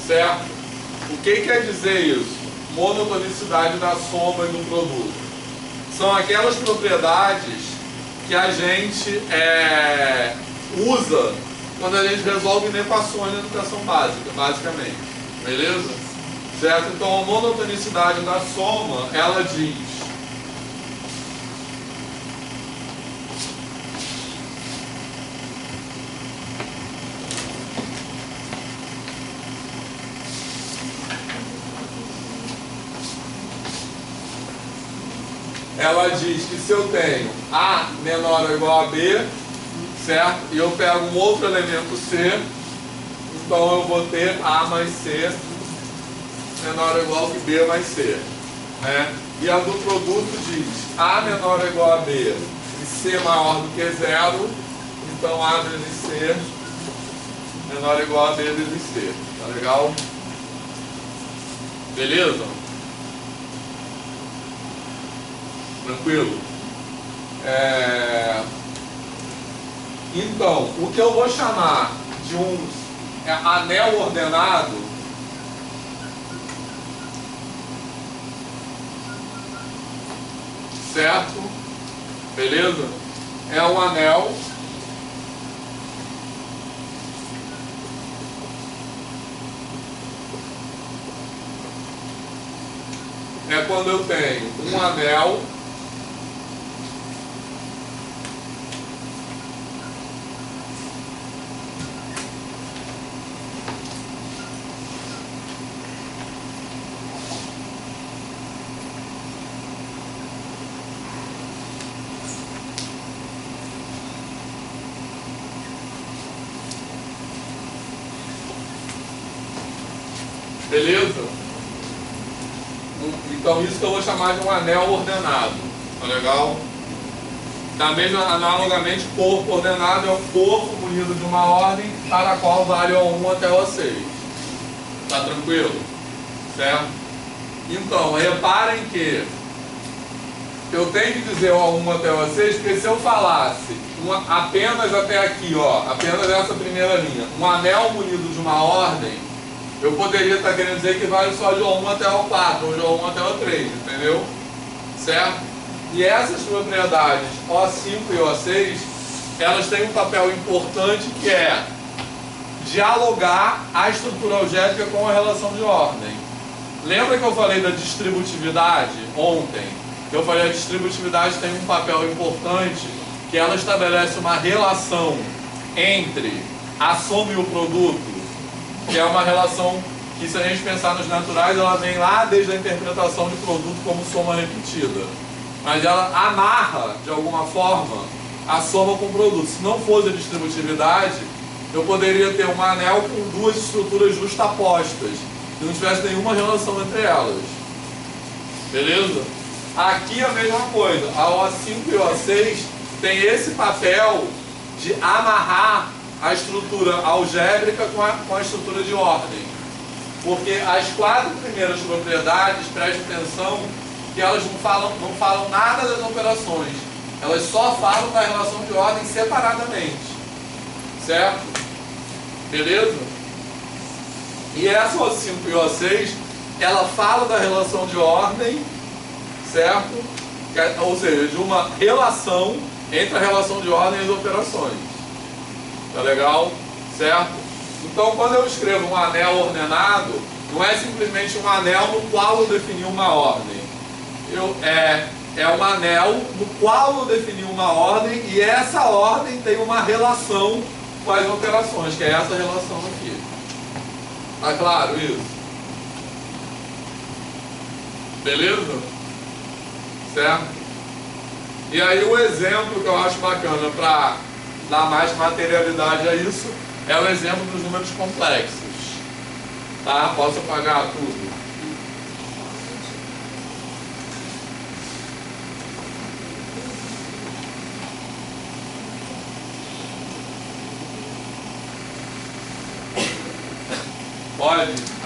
Certo? O que quer dizer isso? Monotonicidade da soma e do produto. São aquelas propriedades que a gente usa quando a gente resolve inequações na educação básica, basicamente. Beleza? Certo? Então, a monotonicidade da soma, ela diz: que se eu tenho A menor ou igual a B, certo? E eu pego um outro elemento C, Então eu vou ter A mais C menor ou igual que B mais C. Né? E a do produto diz A menor ou igual a B e C maior do que 0. Então A vezes C menor ou igual a B vezes C. Tá legal? Beleza? Tranquilo? Então, o que eu vou chamar de um anel ordenado certo? Beleza? É um anel é quando eu tenho um anel beleza? Então isso que eu vou chamar de um anel ordenado, tá legal? Da mesma, analogamente, corpo ordenado é um corpo munido de uma ordem para a qual vale o 1 até o 6. Tá tranquilo? Certo? Então, reparem que eu tenho que dizer o 1 até o 6, porque se eu falasse apenas até aqui, ó, apenas essa primeira linha, um anel munido de uma ordem, eu poderia estar querendo dizer que vale só de O1 até o 4, ou de O1 até o 3, entendeu? Certo? E essas propriedades O5 e O6, elas têm um papel importante que é dialogar a estrutura algébrica com a relação de ordem. Lembra que eu falei da distributividade ontem? Eu falei que a distributividade tem um papel importante, que ela estabelece uma relação entre a soma e o produto, que é uma relação que, se a gente pensar nos naturais, ela vem lá desde a interpretação de produto como soma repetida. Mas ela amarra, de alguma forma, a soma com o produto. Se não fosse a distributividade, eu poderia ter um anel com duas estruturas justapostas, e não tivesse nenhuma relação entre elas. Beleza? Aqui a mesma coisa. A O5 e O6 tem esse papel de amarrar a estrutura algébrica com a estrutura de ordem. Porque as 4 primeiras propriedades, preste atenção, que elas não falam nada das operações. Elas só falam da relação de ordem separadamente. Certo? Beleza? E essa O5 e O6, ela fala da relação de ordem, certo? Ou seja, de uma relação entre a relação de ordem e as operações. Tá legal? Certo? Então, quando eu escrevo um anel ordenado, não é simplesmente um anel no qual eu defini uma ordem. É um anel no qual eu defini uma ordem e essa ordem tem uma relação com as operações, que é essa relação aqui. Tá claro isso? Beleza? Certo? E aí o exemplo que eu acho bacana para dar mais materialidade a isso é o exemplo dos números complexos. Tá? Posso apagar tudo. Pode.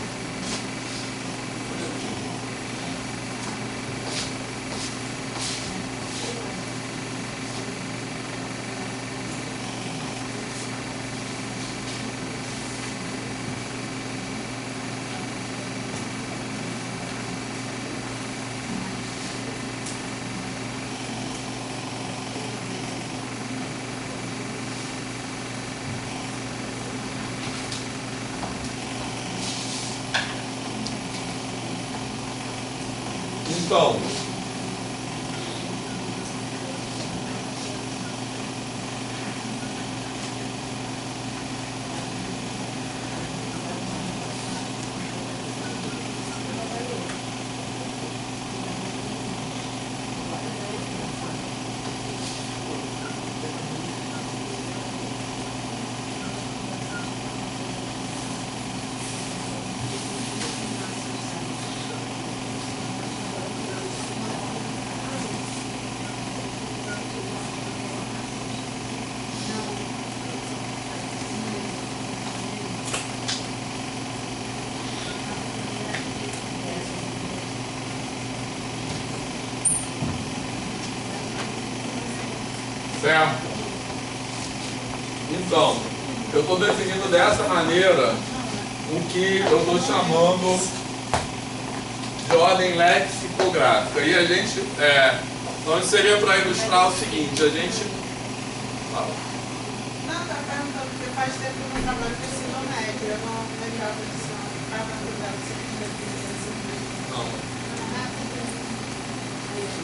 Então, Certo? Então, eu estou definindo dessa maneira o que eu estou chamando de ordem lexicográfica. E a gente, então seria para ilustrar o seguinte, a gente... Fala. Não, está perguntando porque faz tempo que eu não trabalho com ensino médio, eu não lembrava disso, não estava cuidando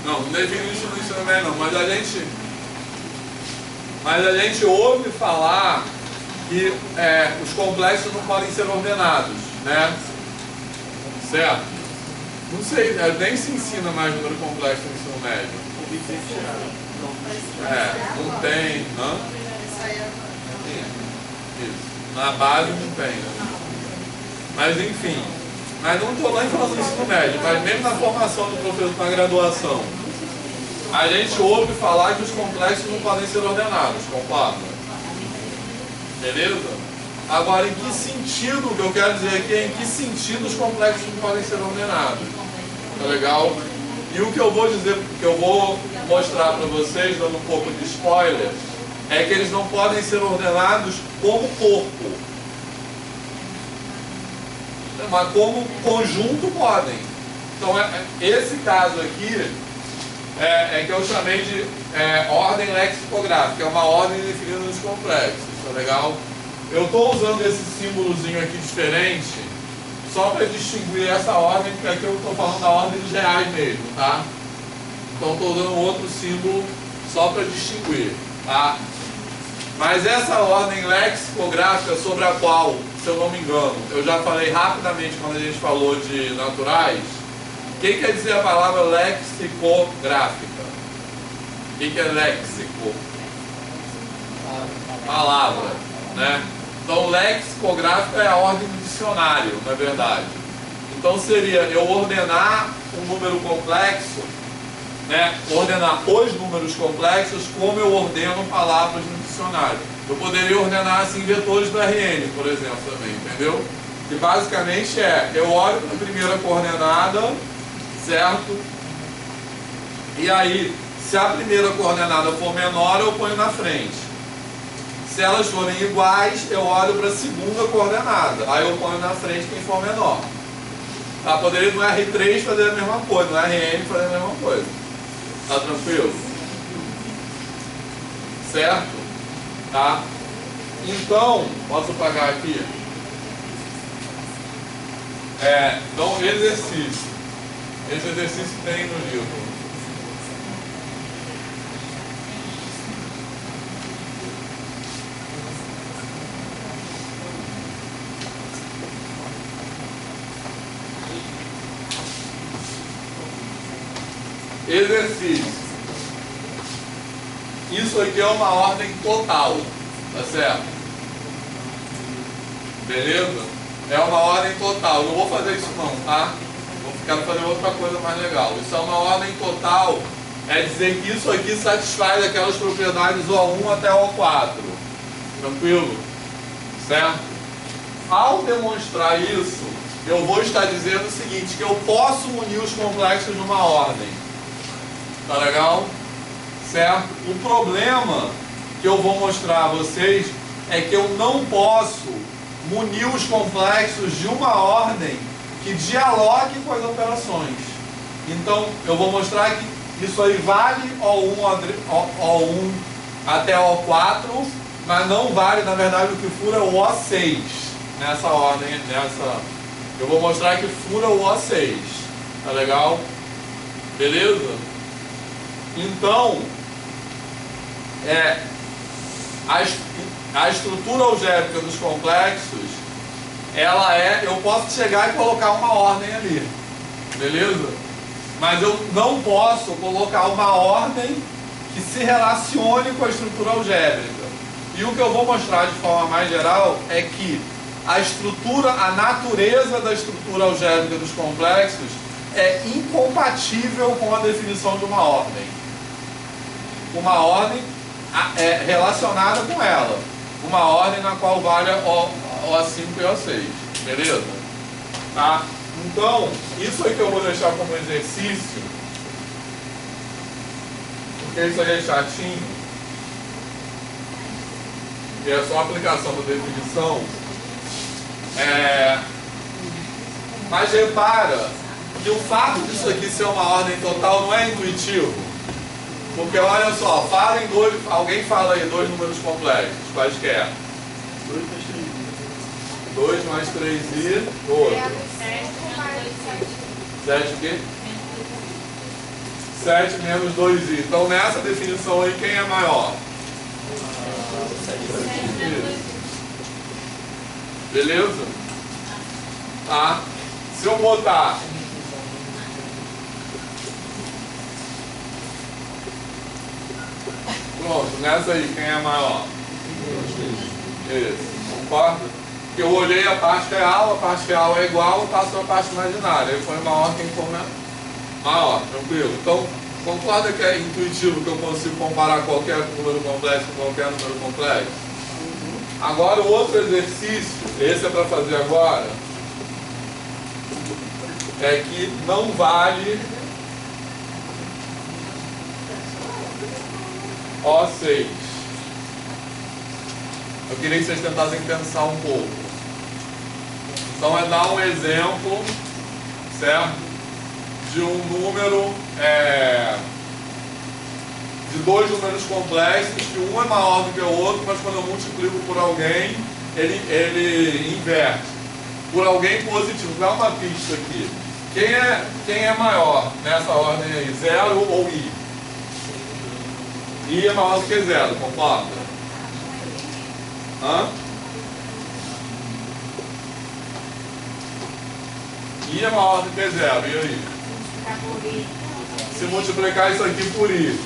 Não, não define isso no ensino médio não, mas a gente ouve falar que os complexos não podem ser ordenados, né? Certo? Não sei, nem se ensina mais número complexo no ensino médio. Não tem, não? Isso. Na base não tem, né? Mas enfim, mas não estou nem falando do ensino médio, mas mesmo na formação do professor na graduação, a gente ouve falar que os complexos não podem ser ordenados, concorda? Beleza? Agora, em que sentido, o que eu quero dizer aqui é em que sentido os complexos não podem ser ordenados? Tá legal? E o que eu vou dizer, que eu vou mostrar para vocês, dando um pouco de spoiler, é que eles não podem ser ordenados como corpo. Mas como conjunto podem. Então, esse caso aqui é que eu chamei de ordem lexicográfica, é uma ordem definida nos complexos, tá legal? Eu estou usando esse símbolozinho aqui diferente só para distinguir essa ordem, porque aqui eu estou falando da ordem dos reais mesmo, tá? Então estou usando outro símbolo só para distinguir, tá? Mas essa ordem lexicográfica sobre a qual, se eu não me engano, eu já falei rapidamente quando a gente falou de naturais. O que quer dizer a palavra lexicográfica? O que é léxico? Palavra, né? Então, lexicográfica é a ordem do dicionário, na verdade. Então, seria eu ordenar um número complexo, né? Ordenar os números complexos como eu ordeno palavras no dicionário. Eu poderia ordenar assim vetores do RN, por exemplo, também, entendeu? Que basicamente eu olho para a primeira coordenada, certo? E aí, se a primeira coordenada for menor, eu ponho na frente. Se elas forem iguais, eu olho para a segunda coordenada. Aí eu ponho na frente quem for menor. Tá? Poderia no R3 fazer a mesma coisa, no RN fazer a mesma coisa. Tá tranquilo? Certo? Tá? Então, posso apagar aqui? Então, exercício. Esse exercício tem no livro. Exercício. Isso aqui é uma ordem total, tá certo? Beleza? É uma ordem total. Não vou fazer isso não, tá? Quero fazer outra coisa mais legal. Isso é uma ordem total, é dizer que isso aqui satisfaz aquelas propriedades O1 até O4. Tranquilo? Certo? Ao demonstrar isso, eu vou estar dizendo o seguinte, que eu posso unir os complexos numa ordem. Tá legal? Certo? O problema que eu vou mostrar a vocês é que eu não posso munir os complexos de uma ordem que dialogue com as operações. Então, eu vou mostrar que isso aí vale O1 até O4, mas não vale, na verdade, o que fura o O6 nessa ordem, eu vou mostrar que fura o O6. Tá legal? Beleza? Então, a estrutura algébrica dos complexos, eu posso chegar e colocar uma ordem ali, beleza? Mas eu não posso colocar uma ordem que se relacione com a estrutura algébrica. E o que eu vou mostrar de forma mais geral é que a estrutura, a natureza da estrutura algébrica dos complexos é incompatível com a definição de uma ordem. Uma ordem relacionada com ela. Uma ordem na qual vale O5 e O6. Beleza? Tá? Então, isso aí que eu vou deixar como exercício, porque isso aí é chatinho, e é só a aplicação da definição. Mas repara que o fato disso aqui ser uma ordem total não é intuitivo. Porque olha só, alguém fala aí dois números complexos, quaisquer. 2 mais 3i, outro. 7 o quê? 7 menos 2i. Então nessa definição aí, quem é maior? Beleza? Tá? Se eu botar pronto, nessa aí, quem é maior? Esse. Concorda? Porque eu olhei a parte real é igual, eu passo a parte imaginária. Aí foi maior quem for maior, tranquilo? Então, concorda que é intuitivo que eu consigo comparar qualquer número complexo com qualquer número complexo? Agora o outro exercício, esse é para fazer agora, é que não vale O6. Eu queria que vocês tentassem pensar um pouco. Então é dar um exemplo, certo? De um número, de dois números complexos, que um é maior do que o outro, mas quando eu multiplico por alguém, ele inverte. Por alguém positivo. Dá uma pista aqui. Quem é maior nessa ordem aí? 0 ou i? I é maior do que 0, concorda? Hã? I é maior do que 0, e aí? Se multiplicar isso aqui por i,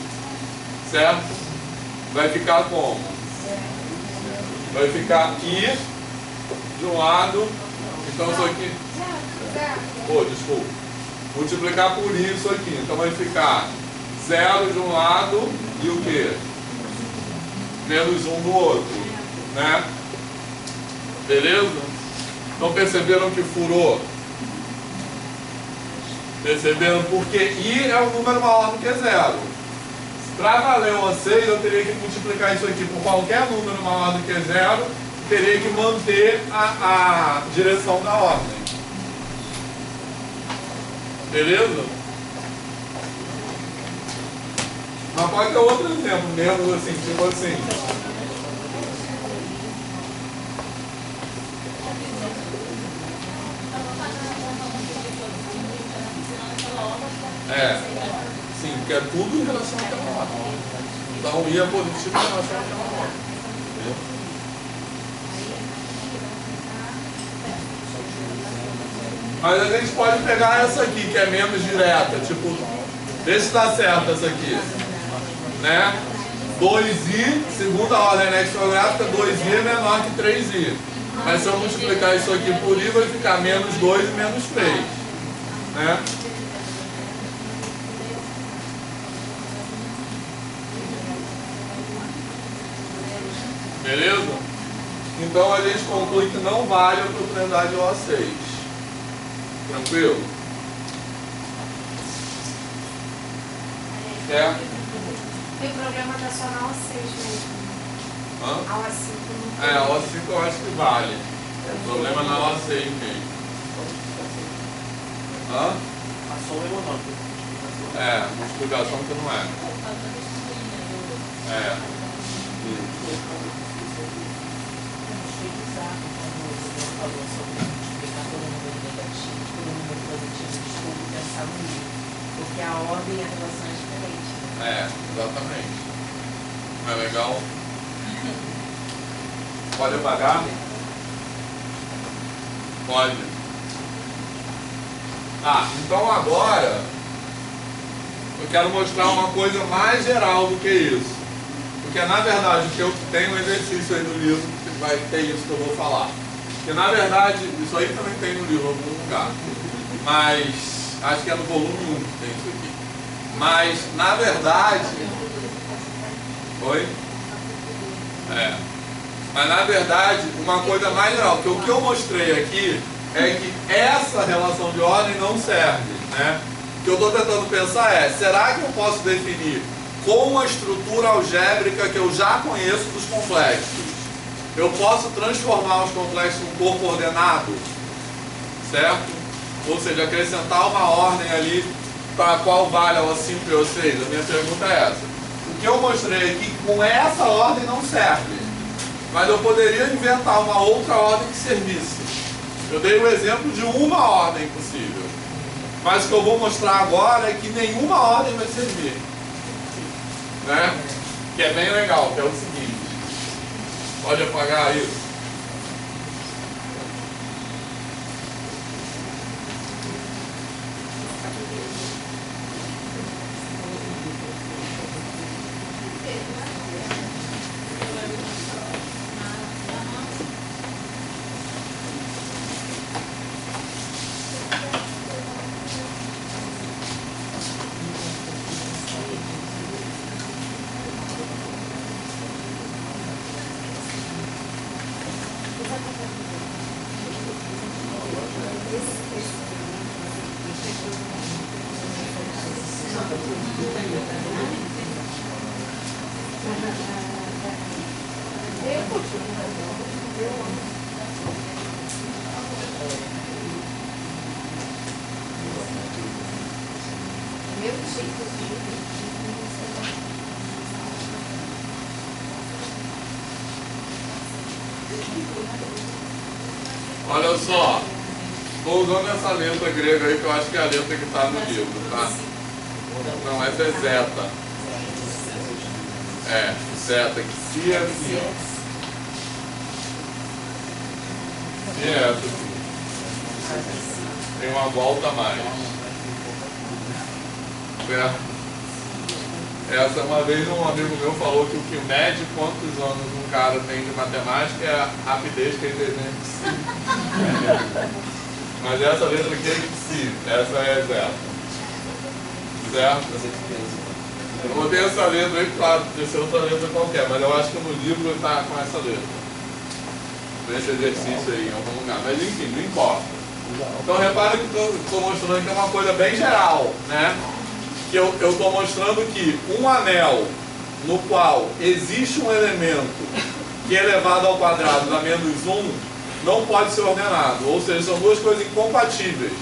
certo? Vai ficar como? Vai ficar i de um lado, então isso aqui... desculpa. Multiplicar por i isso aqui, então vai ficar 0 de um lado e o quê? Menos 1 do outro, né? Beleza? Então perceberam que furou? Perceberam? Porque i é um número maior do que 0. Para valer um O6, eu teria que multiplicar isso aqui por qualquer número maior do que 0, teria que manter a direção da ordem. Beleza? Mas pode ter outro exemplo, menos assim, tipo assim. Sim, porque é tudo em relação àquela ordem. Então, I é positivo em relação àquela ordem. Entendeu? Mas a gente pode pegar essa aqui, que é menos direta, tipo, vê se está certo essa aqui, né? 2i, segunda ordem lexicográfica, 2i é menor que 3i. Mas se eu multiplicar isso aqui por i, vai ficar menos 2 e menos 3, né? Beleza? Então a gente conclui que não vale a propriedade O6. Tranquilo? Certo? E o problema tá só na O6 mesmo. Hã? A O5 não. A O5 eu acho que vale. O problema é na O6 mesmo. Hã? A soma é monótono. Multiplicação que não é. Porque a ordem e a relação é diferente. Exatamente. Não é legal? Pode apagar? Pode. Então agora eu quero mostrar uma coisa mais geral do que isso. Porque na verdade o que eu tenho um exercício aí no livro que vai ter isso que eu vou falar. que na verdade, isso aí também tem no livro em algum lugar, mas acho que é no volume 1 que tem isso aqui. Mas na verdade, oi? Mas na verdade, uma coisa mais geral, que o que eu mostrei aqui é que essa relação de ordem não serve, né? O que eu estou tentando pensar é, será que eu posso definir com uma estrutura algébrica que eu já conheço dos complexos, eu posso transformar os complexos em um corpo ordenado, certo? Ou seja, acrescentar uma ordem ali para a qual vale a O5 e O6? A minha pergunta é essa. O que eu mostrei aqui, com essa ordem não serve, mas eu poderia inventar uma outra ordem que servisse. Eu dei o exemplo de uma ordem possível, mas o que eu vou mostrar agora é que nenhuma ordem vai servir, né? Que é bem legal, que é o seguinte. Pode apagar isso. Olha só, estou usando essa letra grega aí que eu acho que é a letra que está no livro, tá? Não, essa é zeta. É, zeta, que se é assim, ó. Se é essa aqui. Tem uma volta a mais. Certo? Essa, uma vez um amigo meu falou que o que mede quantos anos um cara tem de matemática é a rapidez que ele desenha de si. Mas essa letra aqui é de si, essa é zero. Certo? Eu botei essa letra aí, claro, podia ser outra letra qualquer, mas eu acho que no livro está com essa letra. Nesse exercício aí, em algum lugar. Mas enfim, não importa. Então repara que estou mostrando que é uma coisa bem geral, né? Que eu estou mostrando que um anel no qual existe um elemento que é elevado ao quadrado a menos 1 não pode ser ordenado. Ou seja, são duas coisas incompatíveis,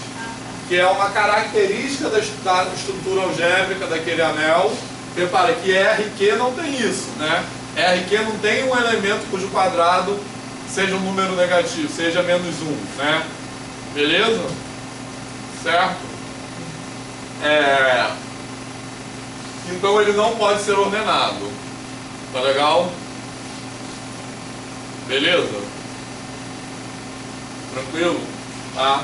que é uma característica da estrutura algébrica daquele anel. Repara que RQ não tem isso, né? RQ não tem um elemento cujo quadrado seja um número negativo, seja menos 1, né? Beleza? Certo? Então ele não pode ser ordenado. Tá legal? Beleza? Tranquilo? Tá?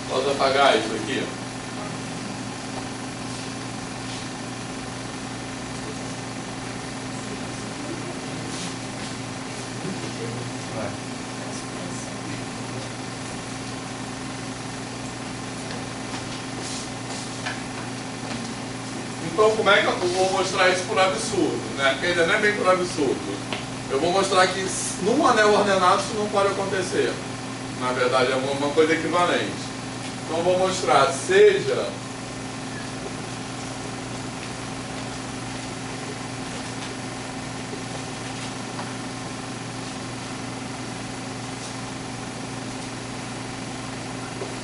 Pode apagar isso aqui? Então como é que eu vou mostrar isso por absurdo, né? Quer dizer, não é bem por absurdo. Eu vou mostrar que num anel ordenado isso não pode acontecer. Na verdade é uma coisa equivalente. Então eu vou mostrar, seja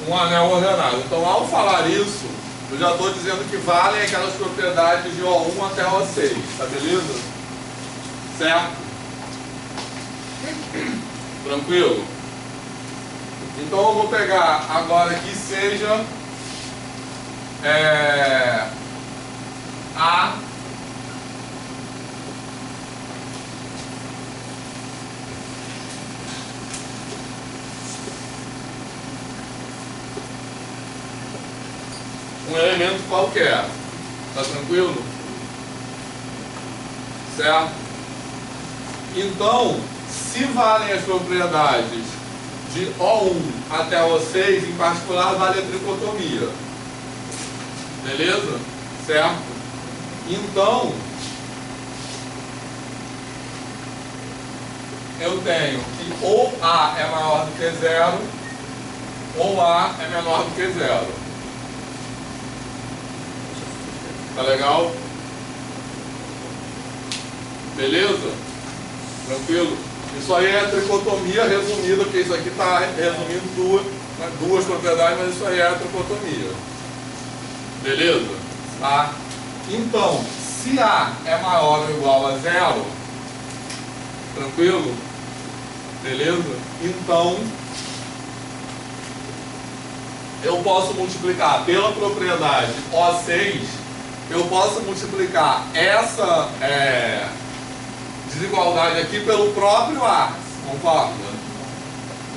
um anel ordenado. Então ao falar isso, eu já estou dizendo que valem aquelas propriedades de O1 até O6, tá beleza? Certo? Tranquilo? Então eu vou pegar agora que seja A um elemento qualquer. Tá tranquilo? Certo? Então, se valem as propriedades de O1 até O6, em particular vale a tricotomia. Beleza? Certo? Então, eu tenho que ou A é maior do que 0, ou A é menor do que 0. Tá legal? Beleza? Tranquilo? Isso aí é a tricotomia resumida, porque isso aqui está resumindo duas propriedades, mas isso aí é a tricotomia. Beleza? Tá? Então, se A é maior ou igual a 0, tranquilo? Beleza? Então, eu posso multiplicar pela propriedade O6, eu posso multiplicar essa desigualdade aqui pelo próprio A, concorda?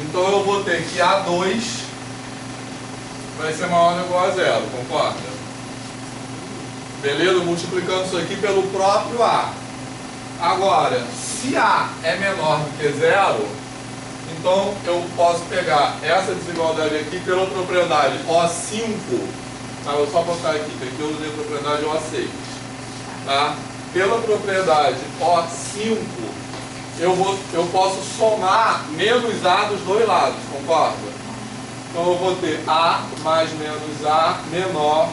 Então eu vou ter que A2 vai ser maior ou igual a 0, concorda? Beleza? Multiplicando isso aqui pelo próprio A. Agora, se A é menor do que 0, então eu posso pegar essa desigualdade aqui pela propriedade O5. Tá? Eu vou só botar aqui, que aqui eu usei a propriedade O6. Tá? Pela propriedade O5, eu posso somar menos A dos dois lados, concorda? Então eu vou ter A mais menos A menor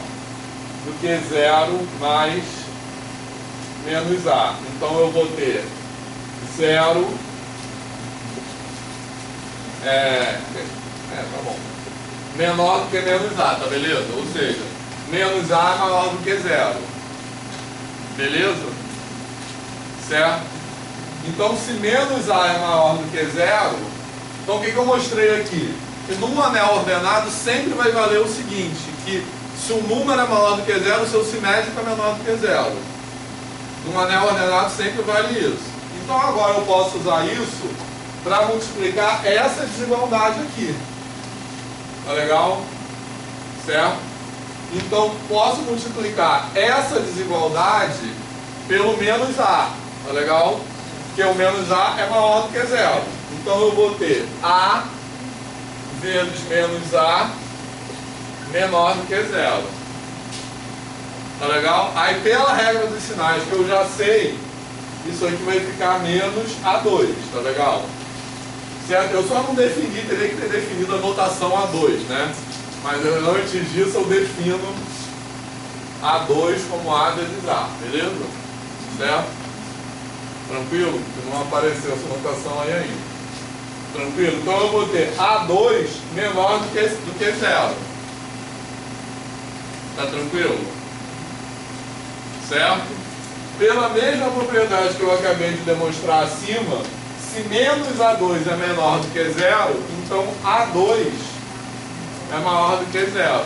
do que 0 mais menos A. Então eu vou ter 0, tá bom, menor do que menos A, tá beleza? Ou seja, menos A é maior do que 0. Beleza? Certo? Então, se menos A é maior do que 0, então o que eu mostrei aqui? Que num anel ordenado sempre vai valer o seguinte, que se o número é maior do que 0, o seu simétrico é menor do que 0. Num anel ordenado sempre vale isso. Então agora eu posso usar isso para multiplicar essa desigualdade aqui. Tá legal? Certo? Então posso multiplicar essa desigualdade pelo menos A. Tá legal? Porque o menos A é maior do que 0. Então eu vou ter A vezes menos A menor do que 0. Tá legal? Aí pela regra dos sinais que eu já sei, isso aqui vai ficar menos A2. Tá legal? Certo? Eu só não defini, teria que ter definido a notação A2, né? Mas antes disso eu defino A2 como A vezes A. Beleza? Certo? Tranquilo? Que não apareceu essa notação aí ainda. Tranquilo? Então eu vou ter A2 menor do que 0. Tá tranquilo? Certo? Pela mesma propriedade que eu acabei de demonstrar acima, se menos A2 é menor do que 0, então A2 é maior do que 0.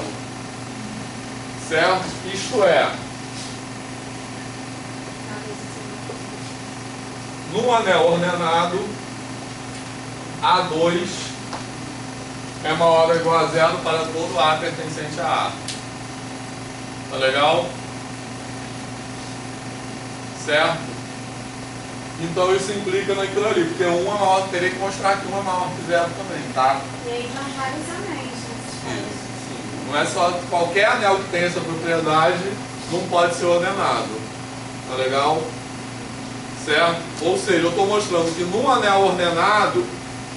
Certo? Isto é, num anel ordenado, A2 é maior ou igual a 0 para todo A pertencente a A. Tá legal? Certo? Então isso implica naquilo ali, porque 1 é maior, teria que mostrar que 1 é maior que 0 também, tá? E aí vai vários anéis, né? Isso. Não é só qualquer anel que tenha essa propriedade, não pode ser ordenado. Tá legal? Certo? Ou seja, eu estou mostrando que num anel ordenado,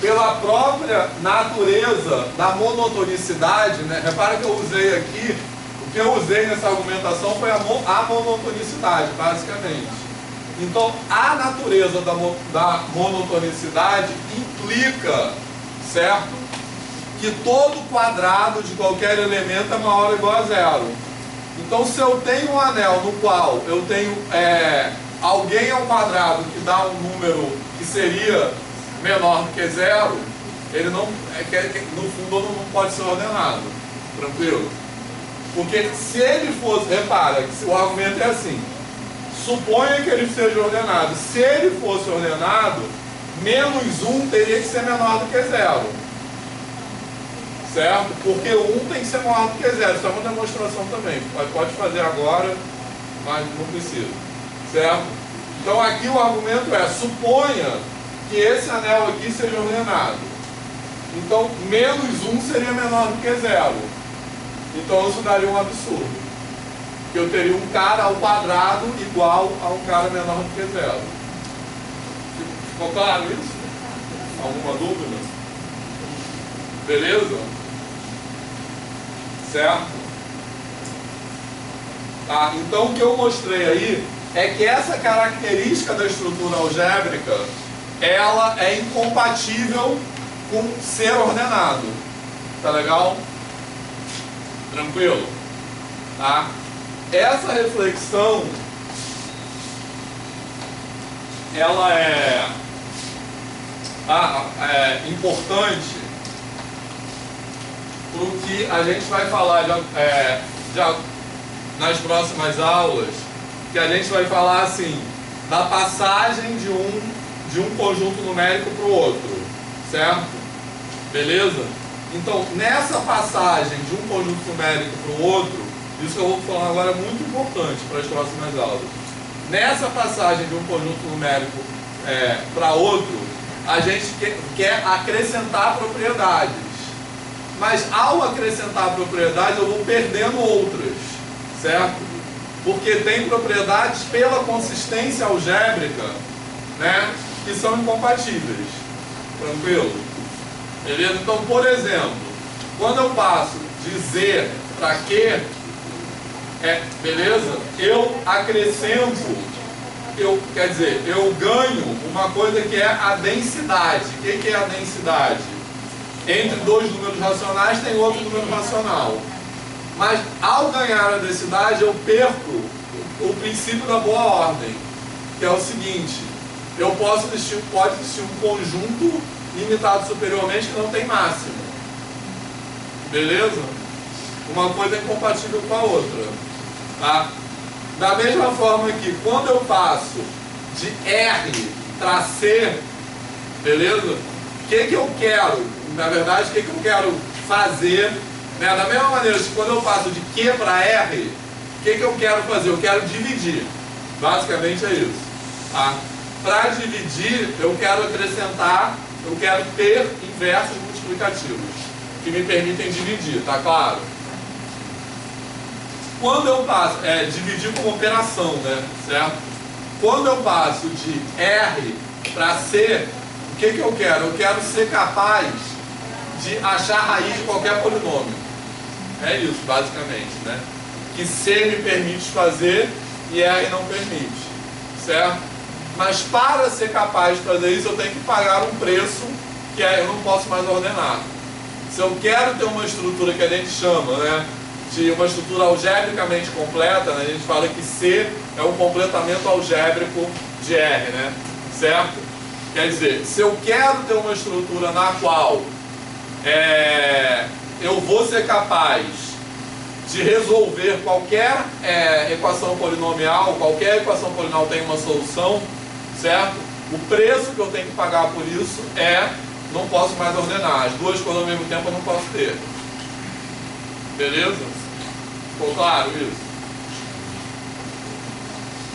pela própria natureza da monotonicidade, né? Repara que eu usei aqui, o que eu usei nessa argumentação foi a monotonicidade, basicamente. Então, a natureza da monotonicidade implica, certo? Que todo quadrado de qualquer elemento é maior ou igual a 0. Então, se eu tenho um anel no qual eu tenho alguém ao quadrado que dá um número que seria menor do que 0, ele não, no fundo não pode ser ordenado. Tranquilo? Porque se ele fosse, repara, que o argumento é assim, suponha que ele seja ordenado. Se ele fosse ordenado, menos 1 teria que ser menor do que 0. certo? Porque 1 tem que ser maior do que 0. Isso é uma demonstração também. Pode fazer agora, mas não precisa, certo? Então aqui o argumento é: suponha que esse anel aqui seja ordenado. Então menos 1 seria menor do que 0. Então isso daria um absurdo. Que eu teria um cara ao quadrado igual a um cara menor do que 0. Ficou claro isso? Alguma dúvida? Beleza? Certo? Tá, então o que eu mostrei aí é que essa característica da estrutura algébrica, ela é incompatível com ser ordenado. Tá legal? Tranquilo? Tá? Essa reflexão, ela é importante para o que a gente vai falar já nas próximas aulas, que a gente vai falar assim, da passagem de um conjunto numérico para o outro, certo? Beleza? Então, nessa passagem de um conjunto numérico para o outro, isso que eu vou falar agora é muito importante para as próximas aulas. Nessa passagem de um conjunto numérico para outro, a gente quer acrescentar propriedades. Mas ao acrescentar propriedades, eu vou perdendo outras, certo? Porque tem propriedades pela consistência algébrica, né, que são incompatíveis. Tranquilo? Beleza? Então, por exemplo, quando eu passo de Z para Q, beleza? Eu acrescento, quer dizer, eu ganho uma coisa que é a densidade. O que é a densidade? Entre dois números racionais tem outro número racional. Mas ao ganhar a densidade, eu perco o princípio da boa ordem, que é o seguinte: pode existir um conjunto limitado superiormente que não tem máximo. Beleza? Uma coisa é incompatível com a outra. Tá? Da mesma forma que quando eu passo de R para C, beleza? O que eu quero? Na verdade, o que eu quero fazer? Né? Da mesma maneira que quando eu passo de Q para R, o que eu quero fazer? Eu quero dividir. Basicamente é isso. Tá? Para dividir, eu quero acrescentar, eu quero ter inversos multiplicativos que me permitem dividir, tá claro? Quando eu passo, dividir como operação, né? Certo? Quando eu passo de R para C, o que eu quero? Eu quero ser capaz de achar a raiz de qualquer polinômio. É isso, basicamente, né? Que C me permite fazer e R não permite, certo? Mas para ser capaz de fazer isso, eu tenho que pagar um preço que eu não posso mais ordenar. Se eu quero ter uma estrutura que a gente chama, né, de uma estrutura algebricamente completa, né, a gente fala que C é um completamento algébrico de R, né, certo? Quer dizer, se eu quero ter uma estrutura na qual eu vou ser capaz de resolver qualquer equação polinomial, qualquer equação polinomial tem uma solução, certo? O preço que eu tenho que pagar por isso não posso mais ordenar. As duas coisas ao mesmo tempo eu não posso ter. Beleza? Ficou claro isso?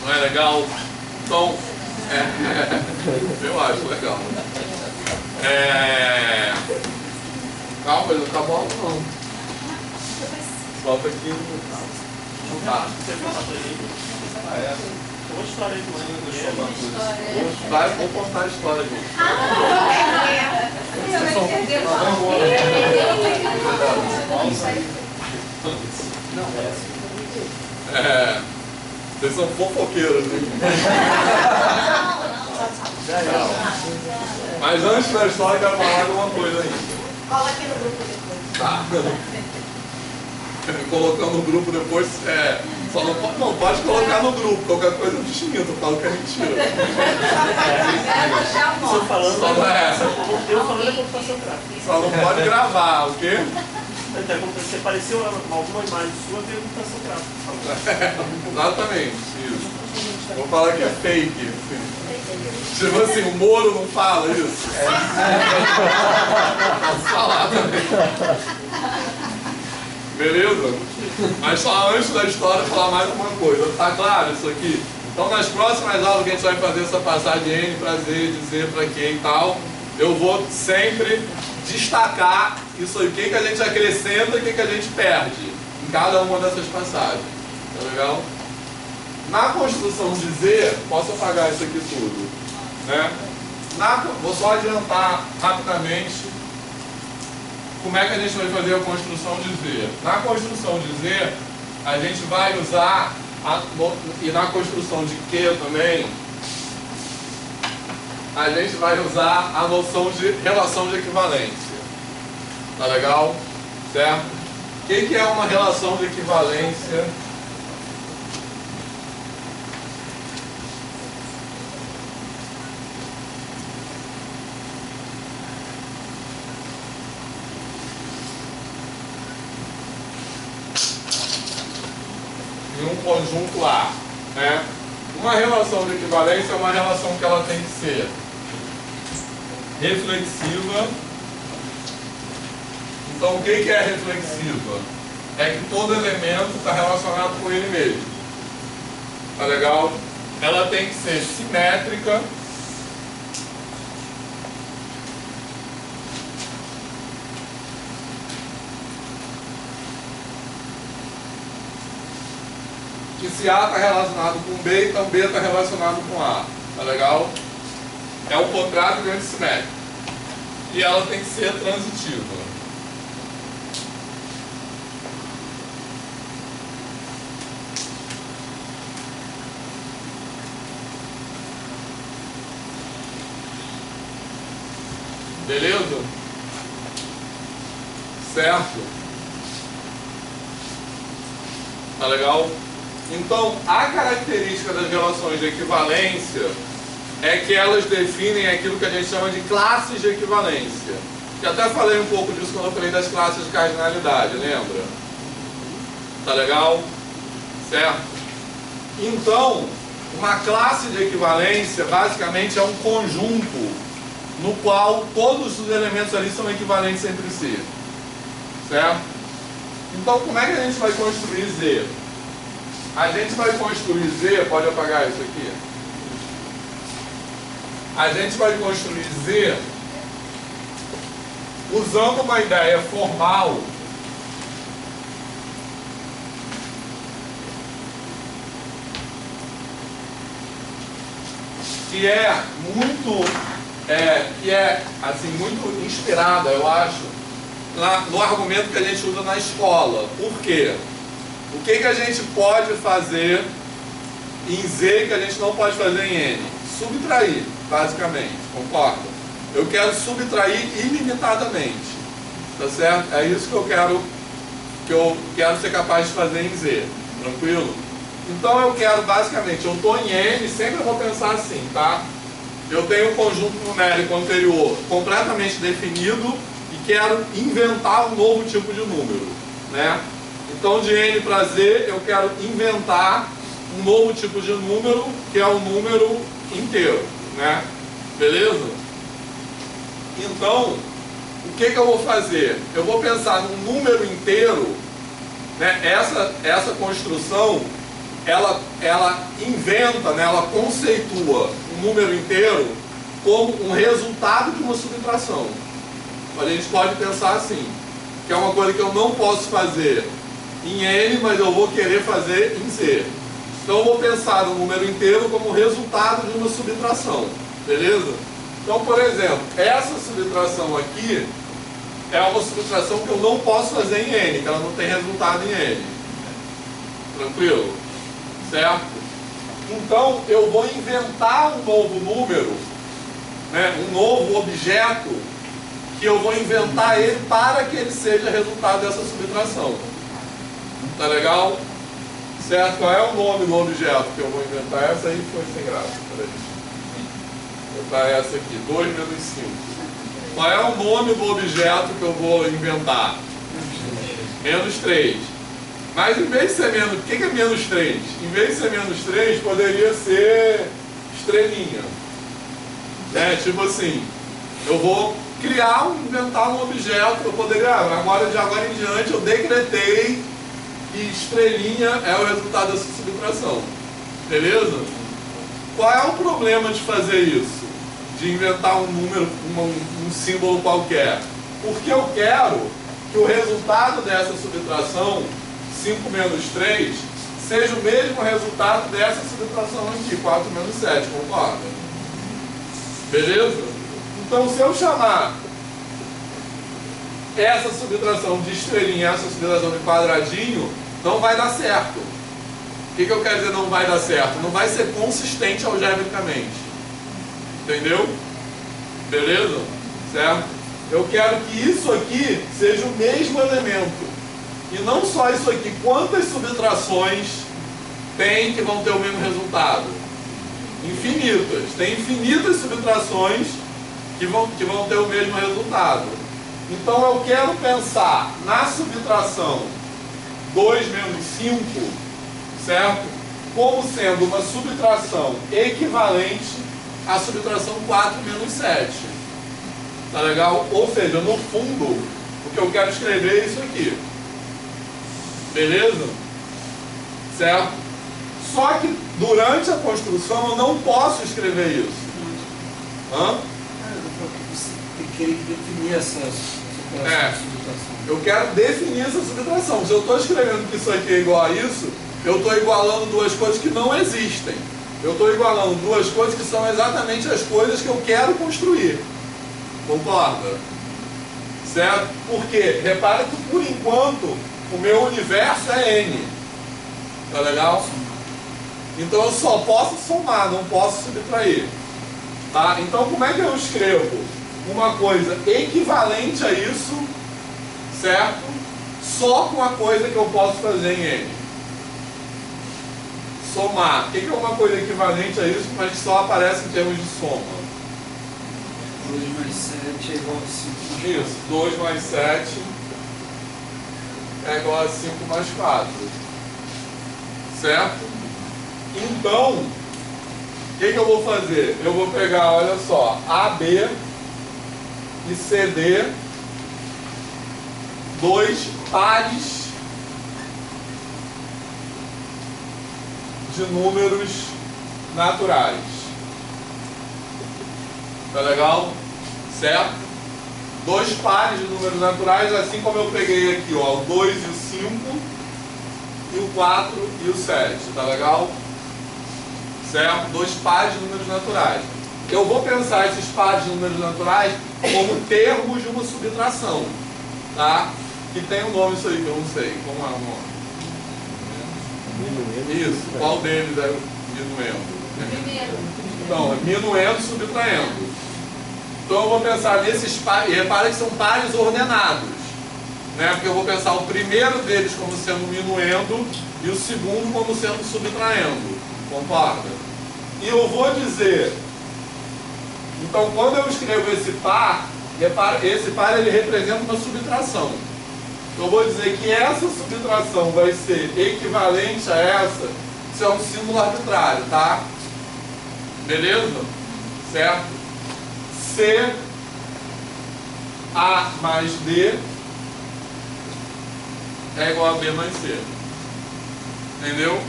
Não é legal? Então, eu acho legal. Calma, ele não tá bom não. Falta aqui no... Tá. Uma história de manhã. Vai, vou contar a história, gente. Vocês são fofoqueiros, né? Mas antes da história, eu quero falar de uma coisa ainda. Cola aqui no grupo depois. Tá. Colocando no grupo depois, só não pode colocar no grupo, qualquer coisa eu desminto, eu falo que é mentira. Você falando, eu falando é computação gráfica. Só não pode gravar, o quê? Então, se apareceu alguma imagem sua, veio computação gráfica. Exatamente, isso. Vou falar que é fake. Tipo assim, o Moro não fala isso? Posso falar também. Beleza? Mas só antes da história, falar mais uma coisa. Tá claro isso aqui? Então, nas próximas aulas que a gente vai fazer essa passagem de N para Z, de Z para Q e tal, eu vou sempre destacar isso aí, o que a gente acrescenta e o que a gente perde em cada uma dessas passagens. Tá legal? Na construção de Z, posso apagar isso aqui tudo, né? Vou só adiantar rapidamente como é que a gente vai fazer a construção de Z. Na construção de Z, a gente vai usar, e na construção de Q também, a gente vai usar a noção de relação de equivalência. Tá legal? Certo? O que é uma relação de equivalência? Em um conjunto A, né? Uma relação de equivalência é uma relação que ela tem que ser reflexiva. Então, o que é reflexiva? É que todo elemento está relacionado com ele mesmo. Tá legal? Ela tem que ser simétrica. Que se A está relacionado com B, então B está relacionado com A. Tá legal? É o contrário de antissimétrico. E ela tem que ser transitiva. Beleza? Certo? Tá legal? Então, a característica das relações de equivalência é que elas definem aquilo que a gente chama de classes de equivalência. Que até falei um pouco disso quando eu falei das classes de cardinalidade, lembra? Tá legal? Certo? Então, uma classe de equivalência basicamente é um conjunto no qual todos os elementos ali são equivalentes entre si. Certo? Então, como é que a gente vai construir Z? A gente vai construir Z, pode apagar isso aqui? A gente vai construir Z usando uma ideia formal que é muito muito inspirada, eu acho, no argumento que a gente usa na escola. Por quê? O que a gente pode fazer em Z que a gente não pode fazer em N? Subtrair, basicamente, concorda? Eu quero subtrair ilimitadamente, tá certo? É isso que eu quero ser capaz de fazer em Z, tranquilo? Então eu quero, basicamente, eu estou em N, sempre eu vou pensar assim, tá? Eu tenho um conjunto numérico anterior completamente definido e quero inventar um novo tipo de número, né? Então, de N para Z, eu quero inventar um novo tipo de número, que é o número inteiro, né? Beleza? Então, o que eu vou fazer? Eu vou pensar num número inteiro, né? Essa construção, ela inventa, né? Ela conceitua um número inteiro como um resultado de uma subtração. A gente pode pensar assim, que é uma coisa que eu não posso fazer em N, mas eu vou querer fazer em Z. Então eu vou pensar no número inteiro como resultado de uma subtração, beleza? Então, por exemplo, essa subtração aqui é uma subtração que eu não posso fazer em N, que ela não tem resultado em N. Tranquilo? Certo? Então eu vou inventar um novo número, né, um novo objeto, que eu vou inventar ele para que ele seja resultado dessa subtração. Tá legal? Certo? Qual é o nome do objeto que eu vou inventar? Essa aí foi sem graça. Peraí. Vou botar essa aqui, 2 menos 5. Qual é o nome do objeto que eu vou inventar? Menos 3. Mas em vez de ser menos... O que é menos 3? Em vez de ser menos 3, poderia ser estrelinha. Tipo assim, eu vou inventar um objeto que eu poderia, de agora em diante eu decretei que estrelinha é o resultado dessa subtração. Beleza? Qual é o problema de fazer isso? De inventar um número, um símbolo qualquer? Porque eu quero que o resultado dessa subtração, 5 menos 3, seja o mesmo resultado dessa subtração aqui, 4 menos 7, concorda? Beleza? Então, se eu chamar essa subtração de estrelinha, essa subtração de quadradinho, não vai dar certo. O que eu quero dizer não vai dar certo? Não vai ser consistente algebricamente. Entendeu? Beleza? Certo? Eu quero que isso aqui seja o mesmo elemento. E não só isso aqui. Quantas subtrações tem que vão ter o mesmo resultado? Infinitas. Tem infinitas subtrações que vão ter o mesmo resultado. Então eu quero pensar na subtração 2 menos 5, certo? Como sendo uma subtração equivalente à subtração 4 menos 7. Tá legal? Ou seja, no fundo, o que eu quero escrever é isso aqui. Beleza? Certo? Só que durante a construção eu não posso escrever isso. Hã? Você queria definir essa subtração. Eu quero definir essa subtração. Se eu estou escrevendo que isso aqui é igual a isso, eu estou igualando duas coisas que não existem. Eu estou igualando duas coisas que são exatamente as coisas que eu quero construir. Concorda? Certo? Porque, repara que por enquanto, o meu universo é N. Tá legal? Então eu só posso somar, não posso subtrair. Tá? Então como é que eu escrevo uma coisa equivalente a isso, certo? Só com a coisa que eu posso fazer em N. Somar. O que é uma coisa equivalente a isso, mas que só aparece em termos de soma? 2 mais 7 é igual a 5. Isso. 2 mais 7 é igual a 5 mais 4. Certo? Então, o que eu vou fazer? Eu vou pegar, olha só, AB e CD, dois pares de números naturais. Tá legal? Certo? Dois pares de números naturais, assim como eu peguei aqui, ó, o 2 e o 5, e o 4 e o 7. Tá legal? Certo? Dois pares de números naturais. Eu vou pensar esses pares de números naturais como termos de uma subtração. Tá? Que tem um nome isso aí que eu não sei. Como é o nome? Isso. Qual deles é o minuendo? Primeiro. Então, é minuendo subtraindo. Então eu vou pensar nesses pares, e repara que são pares ordenados, né? Porque eu vou pensar o primeiro deles como sendo minuendo e o segundo como sendo subtraindo. Concorda? E eu vou dizer, então quando eu escrevo esse par, repara, esse par ele representa uma subtração. Eu vou dizer que essa subtração vai ser equivalente a essa, isso é um símbolo arbitrário, tá? Beleza? Certo? C A mais D é igual a B mais C. Entendeu?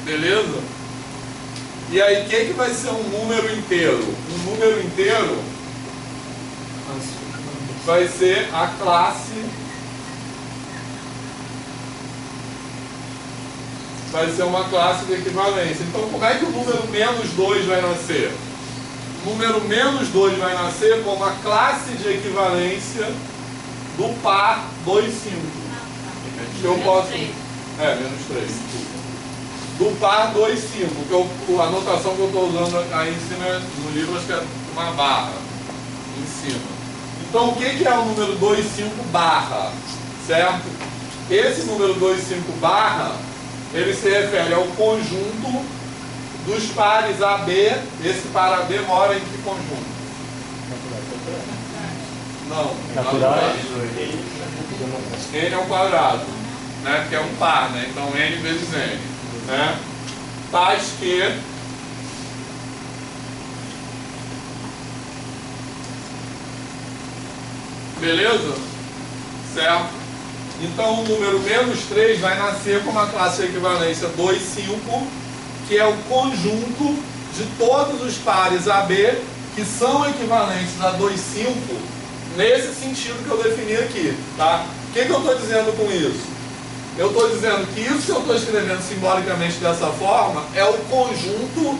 Beleza? E aí, o que vai ser um número inteiro? Um número inteiro vai ser a classe, vai ser uma classe de equivalência. Então, como é que o número menos 2 vai nascer? O número menos 2 vai nascer como a classe de equivalência do par 2, 5. Que eu posso... menos 3. Do par 2, 5. Que a anotação que eu estou usando aí em cima no livro, acho que é uma barra em cima. Então, o que é o número 2, 5 barra? Certo? Esse número 2, 5 barra, ele se refere ao conjunto dos pares AB. Esse par AB mora em que conjunto? Não. Naturais. N ao quadrado, né? Porque é um par, né? Então N vezes N, né? Tais que Beleza? Certo? Então o número menos 3 vai nascer com uma classe de equivalência 2, 5, que é o conjunto de todos os pares AB que são equivalentes a 2, 5, nesse sentido que eu defini aqui. Tá? O que eu estou dizendo com isso? Eu estou dizendo que isso que eu estou escrevendo simbolicamente dessa forma é o conjunto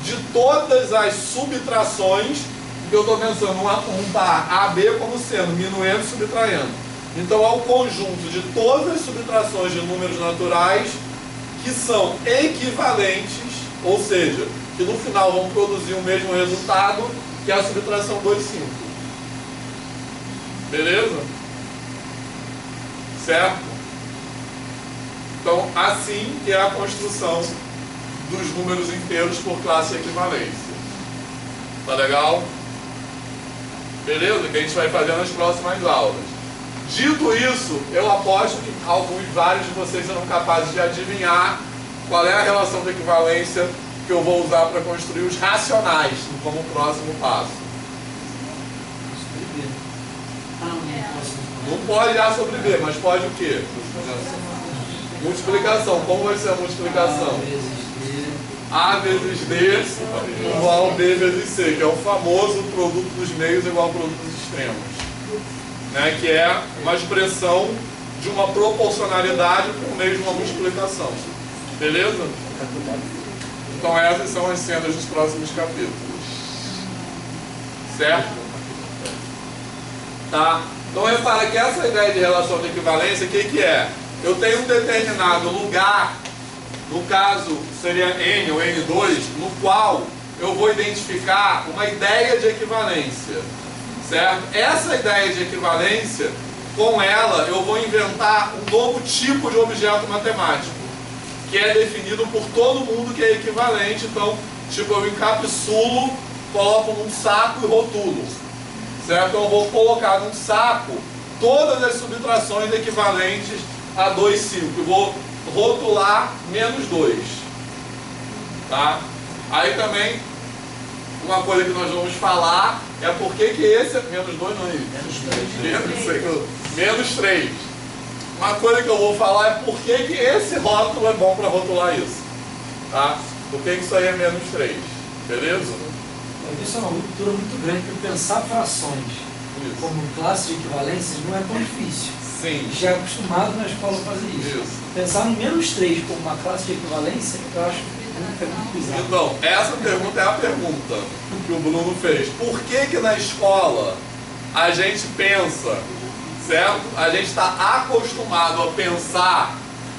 de todas as subtrações que eu estou pensando um par AB como sendo minuendo e subtraindo. Então é o conjunto de todas as subtrações de números naturais que são equivalentes, ou seja, que no final vão produzir o mesmo resultado que a subtração 2, 5. Beleza? Certo? Então, assim que é a construção dos números inteiros por classe de equivalência. Tá legal? Beleza? Que a gente vai fazer nas próximas aulas. Dito isso, eu aposto que vários de vocês serão capazes de adivinhar qual é a relação de equivalência que eu vou usar para construir os racionais como próximo passo. Não pode A sobre B, mas pode o quê? Multiplicação. Como vai ser a multiplicação? A vezes D igual B vezes C, que é o famoso produto dos meios igual ao produto dos extremos. Né? Que é uma expressão de uma proporcionalidade por meio de uma multiplicação. Beleza? Então essas são as cenas dos próximos capítulos. Certo? Tá? Então repara que essa ideia de relação de equivalência, o que é? Eu tenho um determinado lugar, no caso seria N ou N2, no qual eu vou identificar uma ideia de equivalência. Certo? Essa ideia de equivalência, com ela eu vou inventar um novo tipo de objeto matemático, que é definido por todo mundo que é equivalente. Então, tipo, eu encapsulo, coloco num saco e rotulo. Certo? Eu vou colocar num saco todas as subtrações equivalentes a 2, 5. E vou rotular menos 2. Tá? Aí também, uma coisa que nós vamos falar é por que esse... Menos 2 não é isso? Menos 3. Uma coisa que eu vou falar é por que esse rótulo é bom para rotular isso. Tá? Por que isso aí é menos 3. Beleza? Isso é uma ruptura muito grande, porque pensar frações como classe de equivalências não é tão difícil. Sim. Já é acostumado na escola a fazer isso. Pensar no menos 3 como uma classe de equivalência, eu acho muito bizarro. Então, essa pergunta é a pergunta que o Bruno fez. Por que na escola a gente pensa, certo? A gente está acostumado a pensar.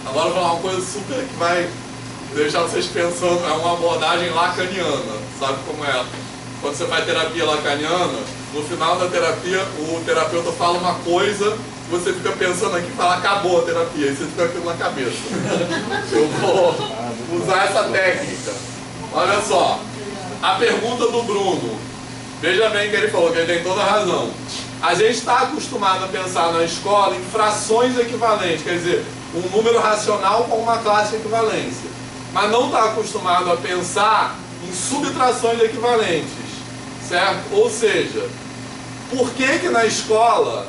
Agora eu vou falar uma coisa super que vai deixar vocês pensando, é uma abordagem lacaniana. Sabe como é? Quando você faz terapia lacaniana, no final da terapia, o terapeuta fala uma coisa, você fica pensando aqui e fala, acabou a terapia, e você fica aquilo na cabeça. Eu vou usar essa técnica. Olha só, a pergunta do Bruno. Veja bem que ele falou, que ele tem toda a razão. A gente está acostumado a pensar na escola em frações equivalentes, quer dizer, um número racional com uma classe de equivalência. Mas não está acostumado a pensar em subtrações equivalentes, certo? Ou seja, por que na escola,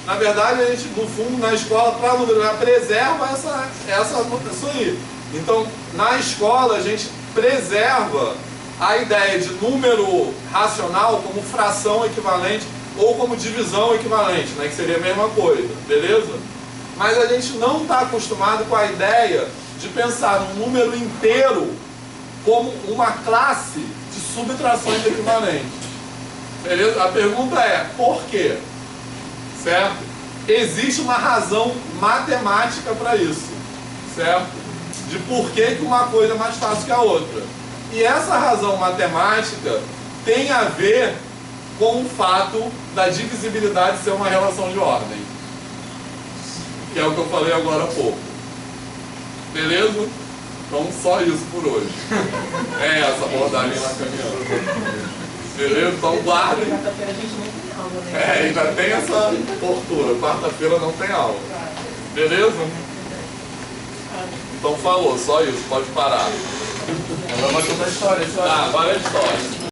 na verdade a gente, no fundo, na escola, para numerar, preserva isso aí. Então, na escola a gente preserva a ideia de número racional como fração equivalente ou como divisão equivalente, né, que seria a mesma coisa, beleza? Mas a gente não está acostumado com a ideia de pensar num número inteiro como uma classe de subtrações equivalentes. Beleza? A pergunta é, por quê? Certo? Existe uma razão matemática para isso, certo? De por que uma coisa é mais fácil que a outra. E essa razão matemática tem a ver com o fato da divisibilidade ser uma relação de ordem. Que é o que eu falei agora há pouco. Beleza? Então só isso por hoje. É essa abordagem lacaniana. Beleza? Então guardem. Quarta-feira a gente não tem aula, né? Ainda tem essa tortura. Quarta-feira não tem aula. Beleza? Então falou, só isso, pode parar. Agora vai contar a história. Ah, várias histórias.